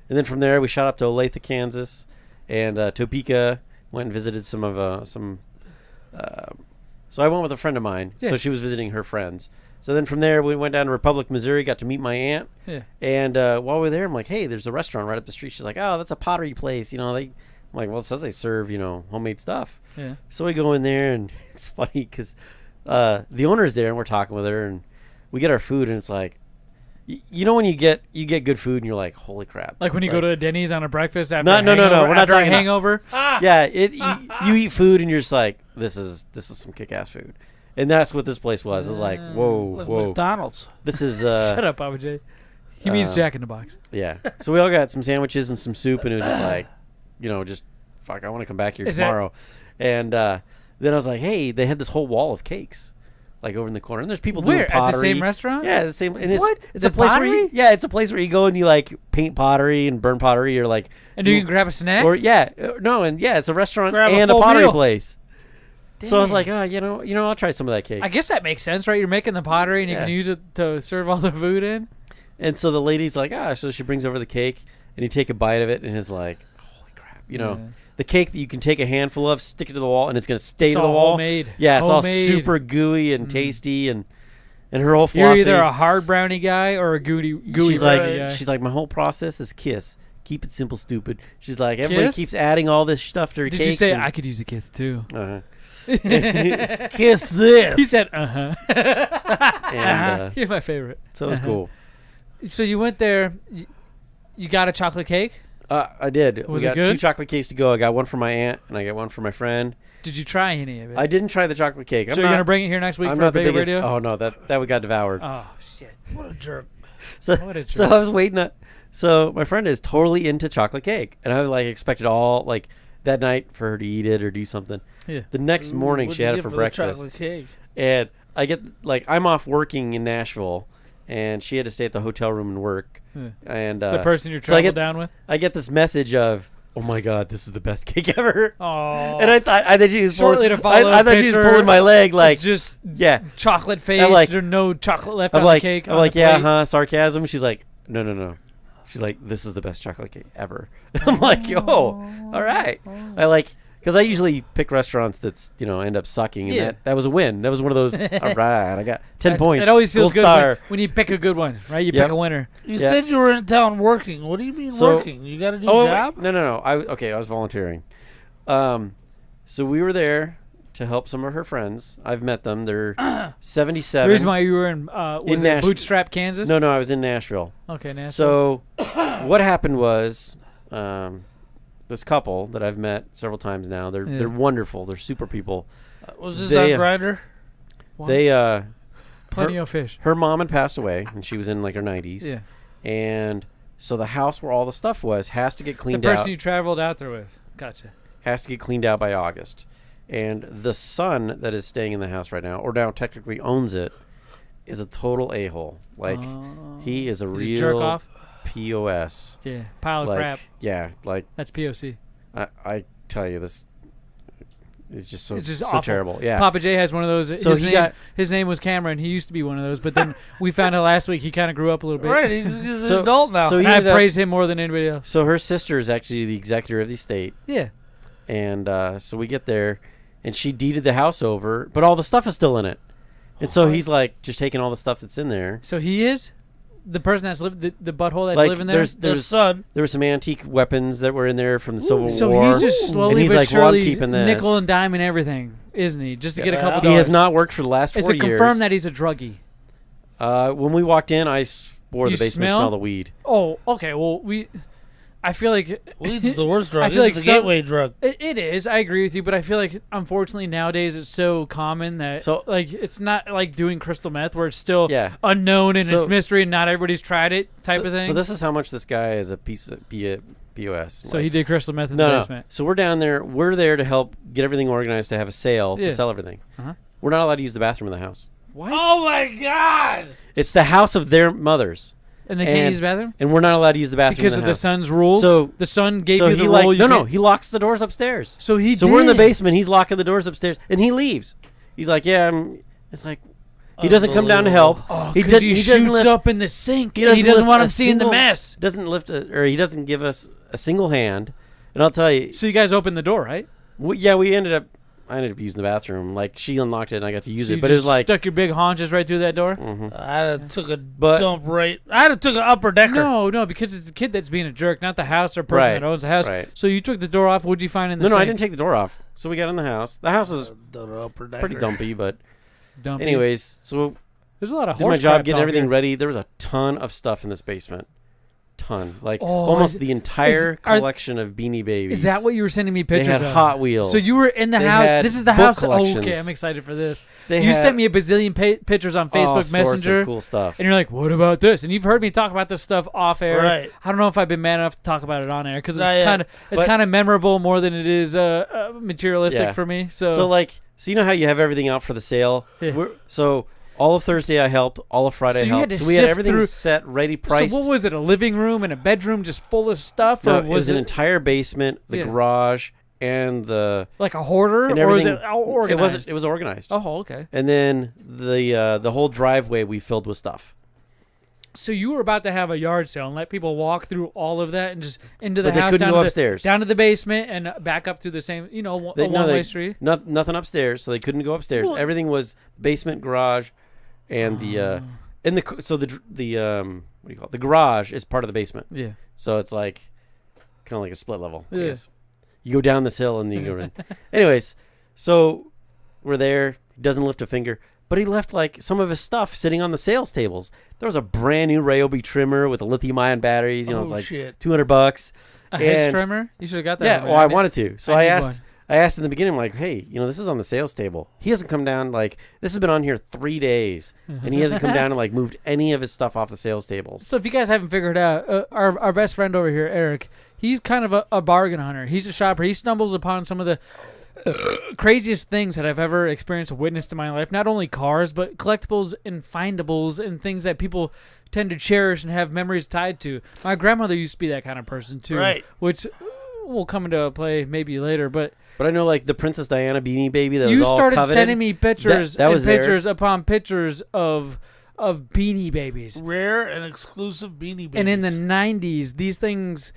And then from there, we shot up to Olathe, Kansas, and Topeka. Went and visited some of so I went with a friend of mine. Yeah. So she was visiting her friends. So then from there, we went down to Republic, Missouri, got to meet my aunt. Yeah. And while we were there, I'm like, hey, there's a restaurant right up the street. She's like, oh, that's a pottery place. I'm like, well, it says they serve, homemade stuff. Yeah. So we go in there, and it's funny because the owner's there, and we're talking with her, and we get our food, and it's like, when you get good food and you're like, holy crap. Like when you go to a Denny's on a breakfast after no, we're not talking a hangover. Yeah, you eat food and you're just like, this is some kick-ass food. And that's what this place was. It was like, whoa. McDonald's. This is shut up, Pappa J. He means Jack in the Box. Yeah. So we all got some sandwiches and some soup, and it was just like, just fuck, I want to come back here tomorrow. And then I was like, hey, they had this whole wall of cakes. Like over in the corner, and there's people doing pottery. At the same restaurant? Yeah, the same. And what? It's a place pottery? it's a place where you go and you like paint pottery and burn pottery, or like. And you can grab a snack. Or it's a restaurant and a pottery place. Dang. So I was like, I'll try some of that cake. I guess that makes sense, right? You're making the pottery and you can use it to serve all the food in. And so the lady's like, so she brings over the cake and you take a bite of it and it's like, holy crap, the cake that you can take a handful of, stick it to the wall, and it's going to stay to the wall. Homemade. Yeah, it's all super gooey and tasty, and her whole philosophy. You're either a hard brownie guy or a gooey she's brownie guy. She's like, my whole process is kiss Keep it simple, stupid. She's like, everybody keeps adding all this stuff to her cakes. Did you say I could use a kiss too? Kiss this. He said, And, You're my favorite. So it was cool. So you went there. You got a chocolate cake? I did. Was we it got good? 2 chocolate cakes to go. I got one for my aunt, and I got one for my friend. Did you try any of it? I didn't try the chocolate cake. So you're going to bring it here next week I'm for not the Big biggest. Radio? Oh, no. That got devoured. Oh, shit. What a jerk. So, What a so jerk. I was waiting. So my friend is totally into chocolate cake, and I expected all that night for her to eat it or do something. Yeah. The next morning What'd she you had get it for the breakfast, chocolate cake? and I get I'm off working in Nashville, and she had to stay at the hotel room and work. Yeah. And The person you're so I traveled down with? I get this message of, "Oh my God, this is the best cake ever!" Oh. And I thought she was Shortly to follow I thought she was pulling my leg, just yeah, chocolate face. I'm like, There's no chocolate left I'm on like, the cake. I'm on like, the yeah, plate. sarcasm. She's like, no. She's like, this is the best chocolate cake ever. I'm like, yo, all right. Because I usually pick restaurants that's end up sucking, and that was a win. That was one of those. All right, I got 10 points. It always feels Gold good star. when you pick a good one, right? You pick a winner. You said you were in town working. What do you mean working? You got a new job? No. I was volunteering. So we were there to help some of her friends. I've met them. They're 77. The reason why you were in was it Bootstrap, Kansas? No, I was in Nashville. Okay, Nashville. So what happened was this couple that I've met several times now. They're wonderful. They're super people. Was this on Grindr? They Plenty of fish. Her mom had passed away, and she was in her 90s. Yeah. And so the house where all the stuff was has to get cleaned out. The person you traveled out there with. Gotcha. Has to get cleaned out by August. And the son that is staying in the house right now, or now technically owns it, is a total a-hole. He is a real jerk off? POS. Yeah, pile of crap. Yeah, that's POC. I tell you, this is just so, it's just so awful. terrible. Yeah, Pappa J has one of those. So his name was Cameron. He used to be one of those, but then we found out last week he kind of grew up a little bit. Right, he's an adult now. So I praise him more than anybody else. So her sister is actually the executor of the estate. Yeah. And so we get there, and she deeded the house over, but all the stuff is still in it. And so he's just taking all the stuff that's in there. So he is the person that's lived the butthole that's living there. There's the son. There were some antique weapons that were in there from the Civil War. So he's just slowly but surely keeping this. nickel and dime and everything, isn't he? Just to get a couple dollars. He has not worked for the last 4 years. It's confirmed that he's a druggie. When we walked in, I swore the basement smelled of weed. Oh, okay. Well, I feel like weed's the worst drug. I feel like it's the gateway drug. It is. I agree with you, but I feel like unfortunately nowadays it's so common that it's not like doing crystal meth where it's still unknown and it's mystery and not everybody's tried it type of thing. So this is how much this guy is a piece of POS. So he did crystal meth in the basement. So we're down there. We're there to help get everything organized to have a sale to sell everything. We're not allowed to use the bathroom in the house. What? Oh my God! It's the house of their mothers. And they can't use the bathroom? And we're not allowed to use the bathroom because in the of house. the son's rules? So the son gave you the rule. No, he locks the doors upstairs. So we're in the basement. He's locking the doors upstairs, and he leaves. He's like, it's like he doesn't come down to help. Oh, he shoots up in the sink. He doesn't want him seeing the mess. He doesn't give us a single hand. And I'll tell you. So you guys opened the door, right? I ended up using the bathroom. She unlocked it, and I got to use so it. But it was like stuck your big haunches right through that door. Mm-hmm. I took a dump right. I took an upper decker. No, because it's the kid that's being a jerk, not the house or person that owns the house. Right. So you took the door off. What'd you find in the sink? No, I didn't take the door off. So we got in the house. The house is pretty dumpy, but anyways, so there's a lot of did my job getting everything ready. There was a ton of stuff in this basement. Almost the entire collection of Beanie Babies. Is that what you were sending me pictures of? They had Hot Wheels. So you were in the house. This is the house. Okay, I'm excited for this. You sent me a bazillion pictures on Facebook Messenger. Sorts of cool stuff. And you're like, what about this? And you've heard me talk about this stuff off air. Right. I don't know if I've been man enough to talk about it on air because it's kind of memorable more than it is materialistic for me. So you know how you have everything out for the sale. Yeah. All of Thursday I helped. All of Friday I helped. So we had everything set, ready, priced. So what was it? A living room and a bedroom just full of stuff? No, or it was an entire basement, the garage, and the like a hoarder, or was it organized? It was organized. Oh, okay. And then the whole driveway we filled with stuff. So you were about to have a yard sale and let people walk through all of that and just into the but house, they couldn't go upstairs, down to the basement, and back up through the same, one-way street. Nothing upstairs, so they couldn't go upstairs. Well, everything was basement, garage. And the what do you call it? The garage is part of the basement. Yeah. So it's like kind of like a split level. I Yeah. guess. You go down this hill and then you go in. Anyways, so we're there. He doesn't lift a finger, but he left like some of his stuff sitting on the sales tables. There was a brand new Ryobi trimmer with the lithium-ion batteries. You know, it's like $200. A hedge trimmer? You should have got that. Yeah, well, I wanted to. So I asked. one. I asked in the beginning, I'm like, hey, this is on the sales table. He hasn't come down, like, this has been on here 3 days, and he hasn't come down and, like, moved any of his stuff off the sales tables. So if you guys haven't figured out, our best friend over here, Eric, he's kind of a bargain hunter. He's a shopper. He stumbles upon some of the craziest things that I've ever experienced or witnessed in my life. Not only cars, but collectibles and findables and things that people tend to cherish and have memories tied to. My grandmother used to be that kind of person, too. Right. Which will come into play maybe later, but I know, like, the Princess Diana Beanie Baby that was all started coveted. sending me pictures that was pictures upon pictures of Beanie Babies. Rare and exclusive Beanie Babies. And in the 90s, these things,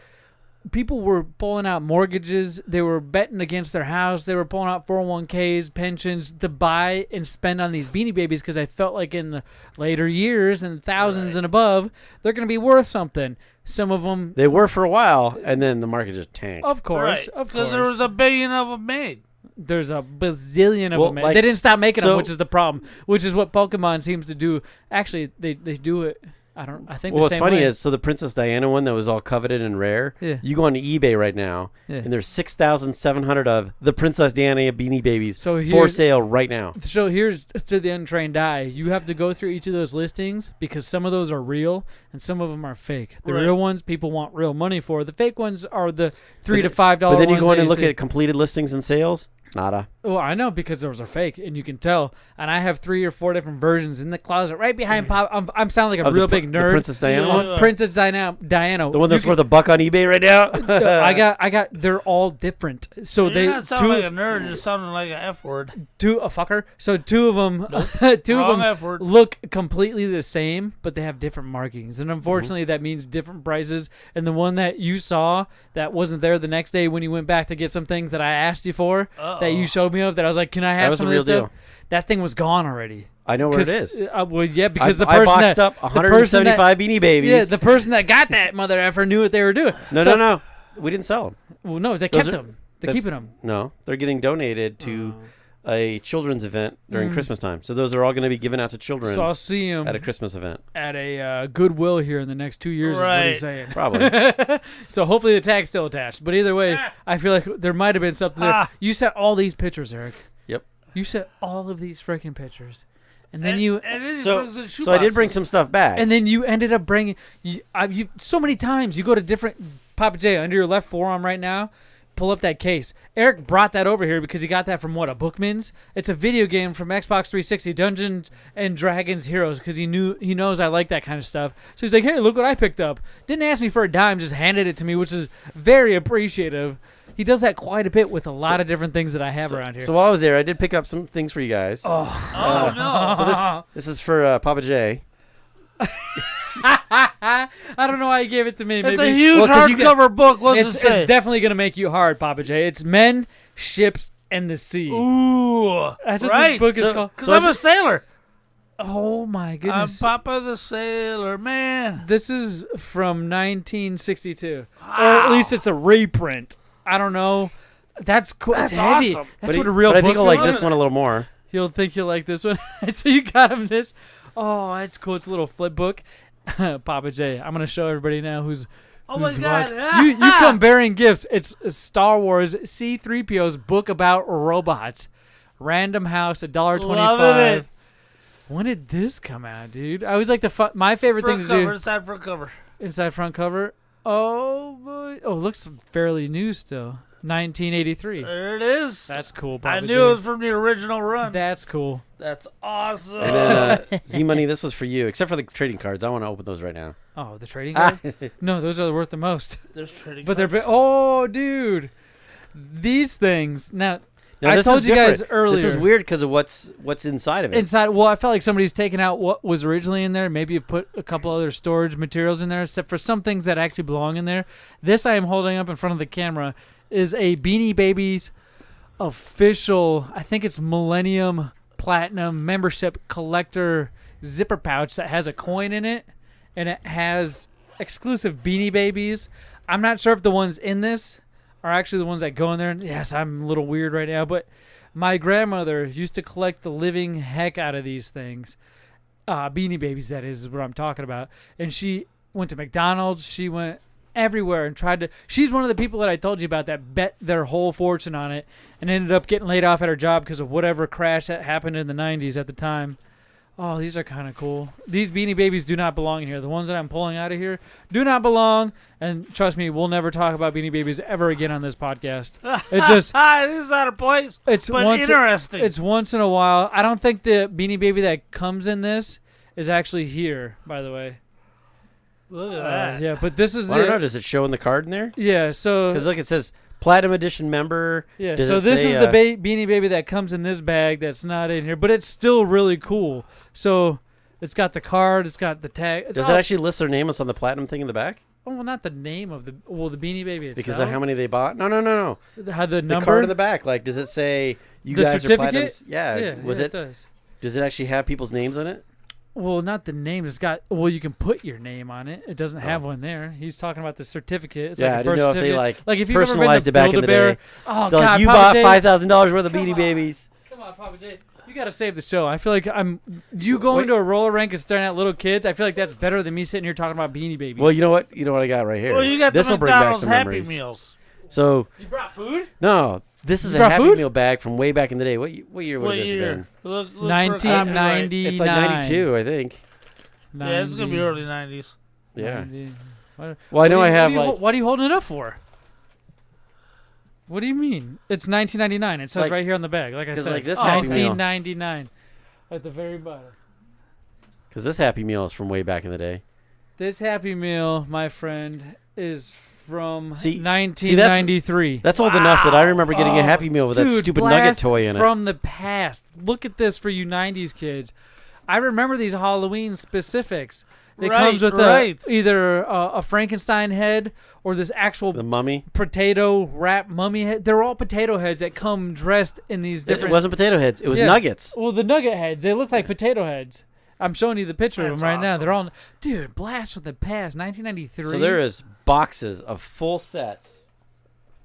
people were pulling out mortgages. They were betting against their house. They were pulling out 401ks, pensions to buy and spend on these Beanie Babies because I felt like in the later years and thousands and above, they're going to be worth something. Some of them... They were for a while, and then the market just tanked. Of course, Right, because there was a billion of them made. There's a bazillion of Well, them. like, They didn't stop making them, so- which is the problem. Which is what Pokemon seems to do. Actually, they do it. I think. Well, the what's same funny way. is, so the Princess Diana one that was all coveted and rare, Yeah. you go on eBay right now, and there's 6,700 of the Princess Diana Beanie Babies for sale right now. So here's to the untrained eye. You have to go through each of those listings because some of those are real and some of them are fake. The Right. real ones people want real money for. The fake ones are the $3 to $5 But then you ones go in that and look see. at completed listings and sales, nada. Well, I know because those are fake, and you can tell. And I have 3 or 4 different versions in the closet right behind Pop. I'm sounding like a Of the real pr- big the nerd. Princess Diana one? Princess Diana. The one that's worth $1 on eBay right now? I got. They're all different. So You're they not sounding like a nerd. You're sounding like an F word. a fucker. So 2 of them, Wrong F word. look completely the same, but they have different markings, and unfortunately, that means different prices. And the one that you saw that wasn't there the next day when you went back to get some things that I asked you for, that you showed me of, that I was like, "Can I have was some the of this real stuff?" That thing was gone already. I know where it is. Well, yeah, because I the person boxed that up the person 175 Beanie Babies. Yeah, the person that got that mother effer knew what they were doing. No. We didn't sell them. Well, no, they Those kept are- them. They're keeping them. No, they're getting donated to a children's event during Christmas time. So those are all going to be given out to children. So I'll see him at a Christmas event. At a Goodwill here in the next 2 years, is what he's saying. Probably. So hopefully the tag's still attached. But either way, I feel like there might have been something there. You sent all these pictures, Eric. Yep. You sent all of these freaking pictures. And then you... So I did bring some stuff back. And then you ended up bringing... You so many times, you go to different... Pappa J, under your left forearm right now, pull up that case. Eric brought that over here because he got that from, a Bookman's? It's a video game from Xbox 360, Dungeons and Dragons Heroes, because he knows I like that kind of stuff. So he's like, hey, look what I picked up. Didn't ask me for a dime, just handed it to me, which is very appreciative. He does that quite a bit with a lot of different things that I have around here. So while I was there, I did pick up some things for you guys. No. So this is for Pappa J. I don't know why you gave it to me. It's Maybe. a huge hardcover book. What's it say? It's definitely going to make you hard, Pappa J. It's Men, Ships, and the Sea. Ooh. That's what right. this book is called. Because I'm a sailor. Oh, my goodness. I'm Papa the Sailor Man. This is from 1962. Or at least it's a reprint. I don't know. That's cool. That's it's heavy. awesome. That's what a real But I book think he'll feels like this one a little more. He'll think you'll like this one. So you got him this. Oh, that's cool. It's a little flip book. Pappa J. I'm going to show everybody now who's Oh my who's God. watching. You come bearing gifts. It's Star Wars C-3PO's book about robots. Random House, $1.25. Loving it. When did this come out, dude? I always like my favorite thing to do. Inside front cover. Inside front cover. Oh, boy. Oh, it looks fairly new still. 1983. There it is. That's cool, I Pappa knew J. it was from the original run. That's cool. That's awesome. And then Zmunny, this was for you, except for the trading cards. I want to open those right now. Oh, the trading cards? No, those are worth the most. There's trading But cards. oh, dude. These things. Now, I this told is you guys different. earlier. This is weird because of what's inside of it. Inside, well, I felt like somebody's taken out what was originally in there. Maybe you put a couple other storage materials in there, except for some things that actually belong in there. This I am holding up in front of the camera is a Beanie Babies official, I think it's Millennium Platinum membership collector zipper pouch that has a coin in it, and it has exclusive Beanie Babies. I'm not sure if the ones in this are actually the ones that go in there. Yes, I'm a little weird right now, but my grandmother used to collect the living heck out of these things. Beanie Babies, that is what I'm talking about. And she went to McDonald's. She went everywhere and tried to. She's one of the people that I told you about that bet their whole fortune on it and ended up getting laid off at her job because of whatever crash that happened in the 90s at the time. Oh, these are kind of cool. These Beanie Babies do not belong in here. The ones that I'm pulling out of here do not belong. And trust me, we'll never talk about Beanie Babies ever again on this podcast. It's just it is out of place. It's but interesting. It's once in a while. I don't think the Beanie Baby that comes in this is actually here, by the way. Look at that. Yeah, but this is I don't know. Does it show in the card in there? Yeah, so... Because look, it says Platinum Edition member. Yeah, Does so it this say, is the Beanie Baby that comes in this bag that's not in here, but it's still really cool. So it's got the card, it's got the tag. Does it actually list their name on the Platinum thing in the back? Oh, well, not the name of the Beanie Baby itself. Because of how many they bought? No. The number? card in the back. Like, does it say you the guys certificate? are Platinums? Yeah. It does. Does it actually have people's names in it? Well, not the names. It's got. Well, you can put your name on it. It doesn't have one there. He's talking about the certificate. It's like a I didn't know if they like if you've ever been personalized to it back in the Build-A-Bear. day. Oh They're God, like, you Pappa bought J, $5,000 worth of Beanie Babies. Come on, Pappa J. You got to save the show. I feel like you going to a roller rink and staring at little kids. I feel like that's better than me sitting here talking about Beanie Babies. Well, you know what? You know what I got right here. Well, you got this the will bring back McDonald's some Happy memories. Meals. So you brought food? No, this is a Happy Meal bag from way back in the day. What year would it have been? Look 1999. It's like 92, I think. Yeah, it's gonna be early 90s. Yeah. 90. Well, I know I have like. What are you holding it up for? What do you mean? It's 1999. It says Like- right here on the bag. Like I said, like this Happy Meal. 1999 at the very bottom. Because this Happy Meal is from way back in the day. This Happy Meal, my friend, is from See, 1993. That's old enough that I remember getting a Happy Meal with that Dude, stupid nugget blast toy in it. from the past. Look at this for you 90s kids. I remember these Halloween specifics. It comes with either a Frankenstein head or this actual the mummy potato wrap mummy head. They're all potato heads that come dressed in these different. It wasn't potato heads. It was nuggets. Well, the nugget heads. They look like potato heads. I'm showing you the picture of them right now. They're all, dude, blast from the past, 1993. So there is boxes of full sets.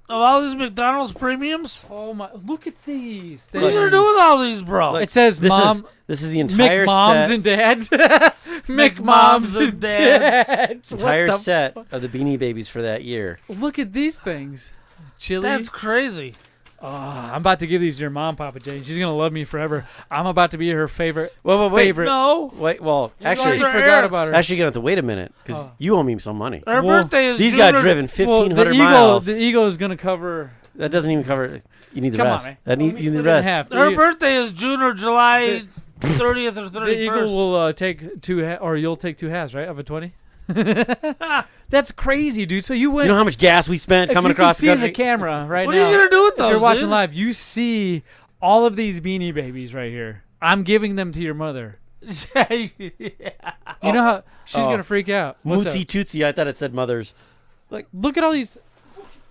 Of all these McDonald's premiums? Oh my! Look at these. What are you gonna do with all these, bro? It says mom. This is the entire McMoms set. and dads. McMoms and dads. Entire set of the Beanie Babies for that year. Look at these things. Chili. That's crazy. Oh, I'm about to give these to your mom, Pappa J. She's gonna love me forever. I'm about to be her favorite. Wait. Favorite. No. Wait. Well, actually, you forgot about her. Actually, you're gonna have to wait a minute because you owe me some money. Her birthday is These June got driven 1,500 the miles. The Eagle is gonna cover. That doesn't even cover. You need the Come rest. on, man. You need the rest. Her birthday is June or July 30th or 31st. The Eagle will take two, or you'll take 2 halves, right, of a 20. That's crazy, dude. So you went. You know how much gas we spent coming across the country? You can see the camera right what now. What are you gonna do with those? If you're watching dude? live, you see all of these Beanie Babies right here. I'm giving them to your mother. Yeah. You know how she's gonna freak out. Mootsie Tootsie. I thought it said mothers. Like, look at all these.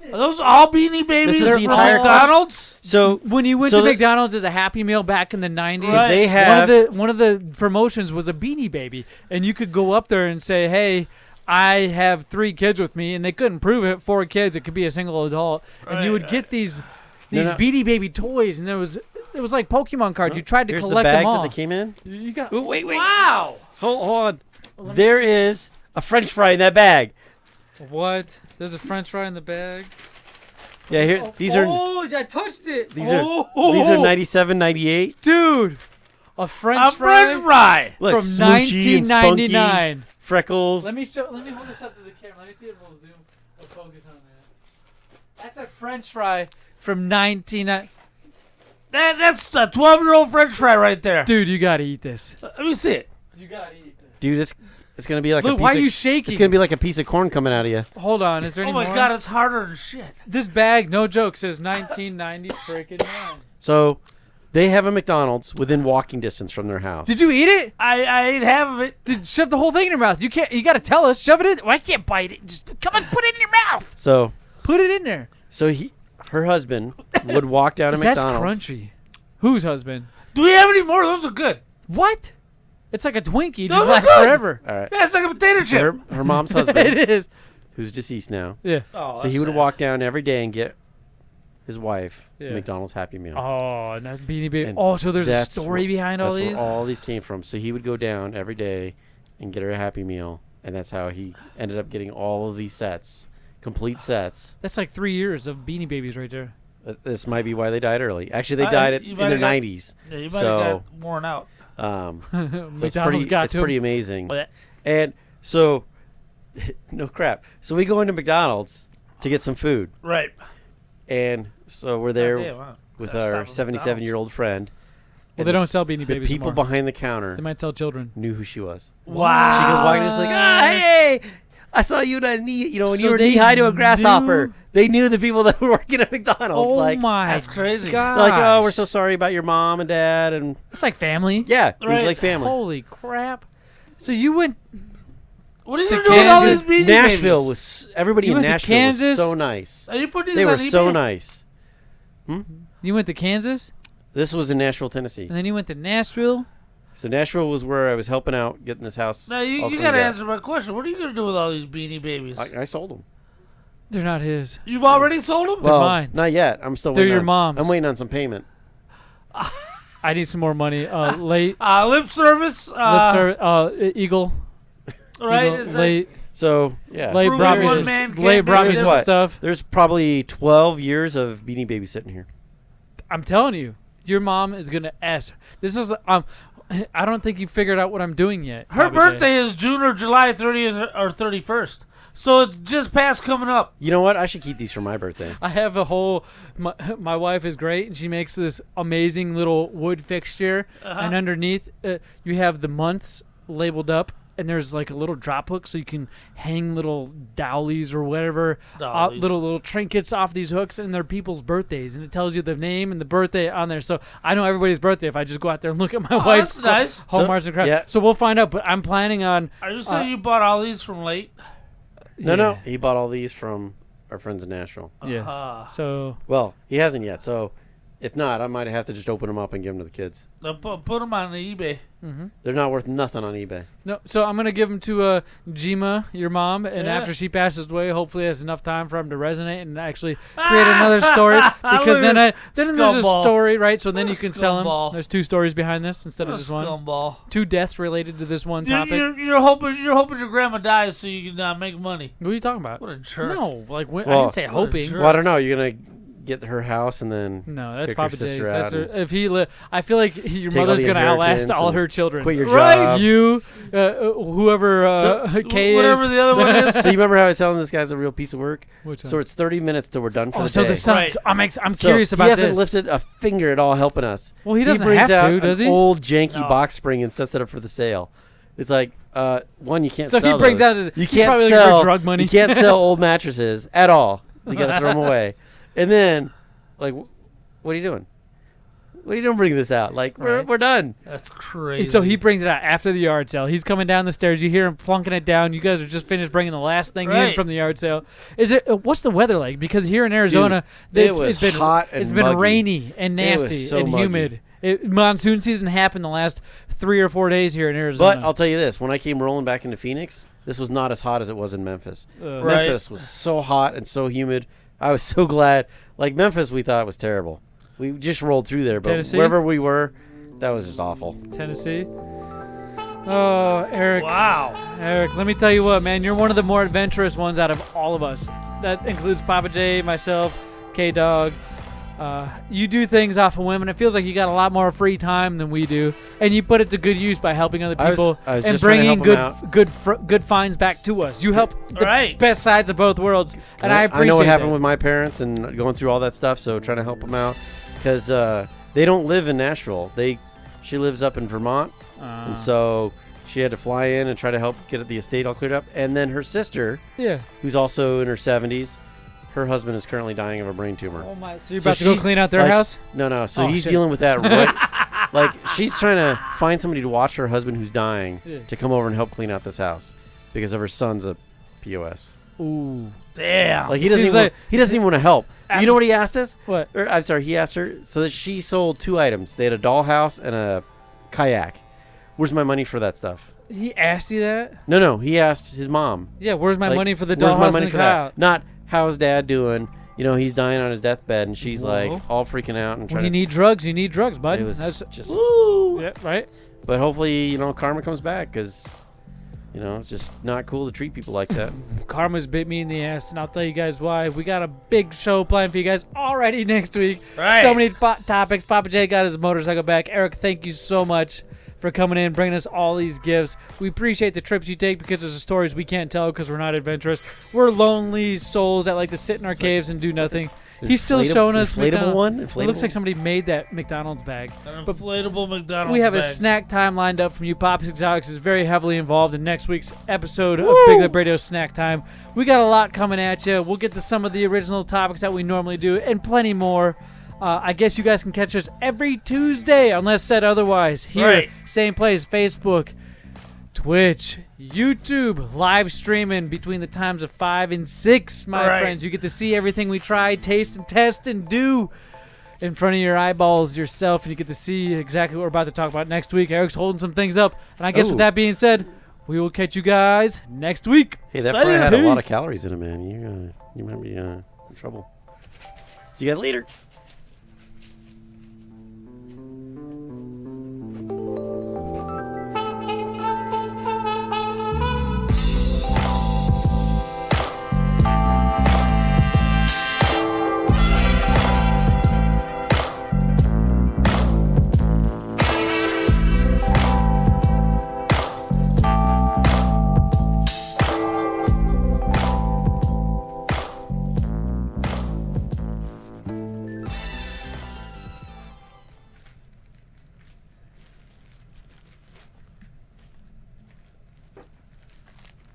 Are those all Beanie Babies? This is the from entire McDonald's. So when you went to McDonald's as a Happy Meal back in the 90s, right. They have one of the promotions was a Beanie Baby, and you could go up there and say, "Hey, I have 3 kids with me," and they couldn't prove it. 4 kids, it could be a single adult, and you would get these Beanie Baby toys, and it was like Pokemon cards. You tried to Here's collect the bags them all. that they came in. You got wait. Wow. Hold on. There is a French fry in that bag. What? There's a French fry in the bag. Yeah, here. These are. Oh, I touched it. These are 97, 98. Dude. A French fry. Look, from Smoochy and 1999. Spunky, Freckles. Let me hold this up to the camera. Let me see if we'll zoom. We'll focus on that. That's a French fry from 1999. That's a 12-year-old French fry right there. Dude, you gotta eat this. Let me see it. You gotta eat this. Dude, it's gonna be like Look, a piece why of, are you shaking? It's gonna be like a piece of corn coming out of you. Hold on, is there any more? Oh my God, it's harder than shit. This bag, no joke, says 1990 freaking 9. So, they have a McDonald's within walking distance from their house. Did you eat it? I ate half of it. Shove the whole thing in your mouth. You can't. You gotta tell us. Shove it in. Well, I can't bite it. Just come on, put it in your mouth. So put it in there. So her husband would walk down to McDonald's. That's crunchy. Whose husband? Do we have any more? Those are good. What? It's like a Twinkie. It Those just are lasts good. forever. All right. Yeah, it's like a potato chip. Her mom's husband. It is. who's deceased now. Yeah. Oh, so he would walk down every day and get his wife Yeah. McDonald's Happy Meal. Oh, and that Beanie Baby. And Oh, so there's a that's story behind all that's these? where all these came from. So he would go down every day and get her a Happy Meal, and that's how he ended up getting all of these sets, complete sets. That's like 3 years of Beanie Babies right there. This might be why they died early. Actually, they died in their 90s. Yeah, you might have got worn out. So it's McDonald's got it's to pretty him. amazing. And so, no crap. So we go into McDonald's to get some food. Right. And so we're there damn, wow. with Gotta our stop at 77-year-old friend. Well, they don't sell Beanie Babies The people anymore. behind the counter They might sell children. knew who she was. Wow. She goes walking just like, hey, I saw you guys when So you were they knee-high to a grasshopper. knew? They knew the people that were working at McDonald's. Oh like, my That's crazy. God. like, oh, we're so sorry about your mom and dad. And It's like family. yeah, it was Right. like family. Holy crap. So you went... What are you To going to do with all these Kansas. Beanie Nashville Babies? was, everybody You in went to Nashville was Kansas? so nice. Are you putting They these were on so eBay? nice. You went to Kansas, This was in Nashville, Tennessee. and then you went to Nashville. So Nashville was where I was helping out getting this house. Now, all you cleaned got to up. answer my question. What are you going to do with all these Beanie Babies? I sold them. They're not his. You've already sold them? They're Well, mine. not yet. I'm still They're waiting your on, mom's. I'm waiting on some payment. I need some more money. Late. Lip service. Lip service. Eagle. Right? Eagle, Is that- late. So, yeah. Late Proving brought me one some, man can't late do brought me it. some What? stuff. There's probably 12 years of Beanie Baby sitting here. I'm telling you, your mom is gonna ask. This is I don't think you figured out what I'm doing yet. Her Pappa J. birthday is June or July 30th or 31st. So it's just past coming up. You know what? I should keep these for my birthday. I have a whole. My wife is great, and she makes this amazing little wood fixture. And underneath, you have the months labeled up, and there's like a little drop hook, so you can hang little dowlies or whatever, Dollies. little trinkets off these hooks, and they're people's birthdays, and it tells you the name and the birthday on there. So I know everybody's birthday if I just go out there and look at my wife's that's nice. hallmarks and crap. yeah. So we'll find out. But I'm planning on. Are you saying you bought all these from late? No. He bought all these from our friends in Nashville. Yes. So Well, he hasn't yet. So if not, I might have to just open them up and give them to the kids. Put them on the eBay. They're not worth nothing on eBay. no. So I'm gonna give them to Jima, your mom, and Yeah. after she passes away, hopefully has enough time for him to resonate and actually create another story. Because then there's a Scumball. story, right? So then What you a can sell scumball. them. There's 2 stories behind this instead of just one. Scumball. 2 deaths related to this one topic. You're hoping your grandma dies so you can make money. What are you talking about? What a jerk. No, like I Well, didn't say what a hoping. jerk. Well, I don't know. You're gonna get her house and then No, that's kick her Pappa sister J's. out That's her, and if he I feel like your take all mother's the gonna outlast inheritance all and her children. quit your Right. job. You, whoever K whatever is. the other one is. So you remember how I was telling this guy's a real piece of work? Which So one? it's 30 minutes till we're done for Oh, the so day. the son. Right. So I'm So curious about he hasn't this. lifted a finger at all helping us. Well, he doesn't brings have out to, does an he? old janky No. box spring and sets it up for the sale. It's like, one, you can't So sell he brings those. out his- You he's can't probably looking for sell drug money. You can't sell old mattresses at all. You got to throw them away. And then, like, what are you doing? What are you doing bringing this out? Like, Right. we're done. That's crazy. So he brings it out after the yard sale. He's coming down the stairs. You hear him plunking it down. You guys are just finished bringing the last thing in Right. from the yard sale. Is it? What's the weather like? Because here in Arizona, Dude, it's it was been hot and it's been muggy. rainy and It was nasty so and muggy. humid. Monsoon season happened the last 3 or 4 days here in Arizona. But I'll tell you this: when I came rolling back into Phoenix, this was not as hot as it was in Memphis. Right. Memphis was so hot and so humid. I was so glad. Like Memphis, we thought was terrible. We just rolled through there, but Tennessee? wherever we were, that was just awful. Tennessee. Oh, Eric. Wow. Eric, let me tell you what, man. You're one of the more adventurous ones out of all of us. That includes Pappa J, myself, K-dawg. You do things off of women. It feels like you got a lot more free time than we do, and you put it to good use by helping other I was people just and trying to bringing help 'em good finds back to us. You help the Right. best sides of both worlds, and I appreciate know what happened that. with my parents and going through all that stuff, so trying to help them out because they don't live in Nashville. She lives up in Vermont, and so she had to fly in and try to help get the estate all cleared up. And then her sister, Yeah. who's also in her 70s, her husband is currently dying of a brain tumor. Oh my! So you're about to go she's, clean out their like- house? No. So Oh, he's shit. dealing with that right. Like she's trying to find somebody to watch her husband who's dying Yeah. to come over and help clean out this house because of her son's a POS. Ooh. Damn. Like he doesn't even want to help. You know what he asked us? What? I'm sorry, he asked her so that she sold 2 items. They had a dollhouse and a kayak. Where's my money for that stuff? He asked you that? No. He asked his mom. Yeah, where's my money for the where's dollhouse my money and for that? Not how's Dad doing. You know, he's dying on his deathbed, and she's like all freaking out and trying. When you need drugs, you need drugs, bud. It was That's just. Woo! Yeah, right. But hopefully, karma comes back because, it's just not cool to treat people like that. Karma's bit me in the ass, and I'll tell you guys why. We got a big show planned for you guys already next week. Right. So many topics. Pappa J got his motorcycle back. Eric, thank you so much for coming in, bringing us all these gifts. We appreciate the trips you take because there's the stories we can't tell because we're not adventurous. We're lonely souls that like to sit in our caves and do nothing. He's still showing us inflatable one. It looks like somebody made that McDonald's bag. An inflatable McDonald's We have bag. a snack time lined up from you. Pops Exotics is very heavily involved in next week's episode of Big Lip Radio Snack Time. We got a lot coming at you. We'll get to some of the original topics that we normally do and plenty more. I guess you guys can catch us every Tuesday, unless said otherwise. Here, same place, Facebook, Twitch, YouTube, live streaming between the times of 5 and 6, my friends. You get to see everything we try, taste, and test, and do in front of your eyeballs yourself, and you get to see exactly what we're about to talk about next week. Eric's holding some things up, and I guess with that being said, we will catch you guys next week. Hey, that fry had a lot of calories in it, man. You might be in trouble. See you guys later.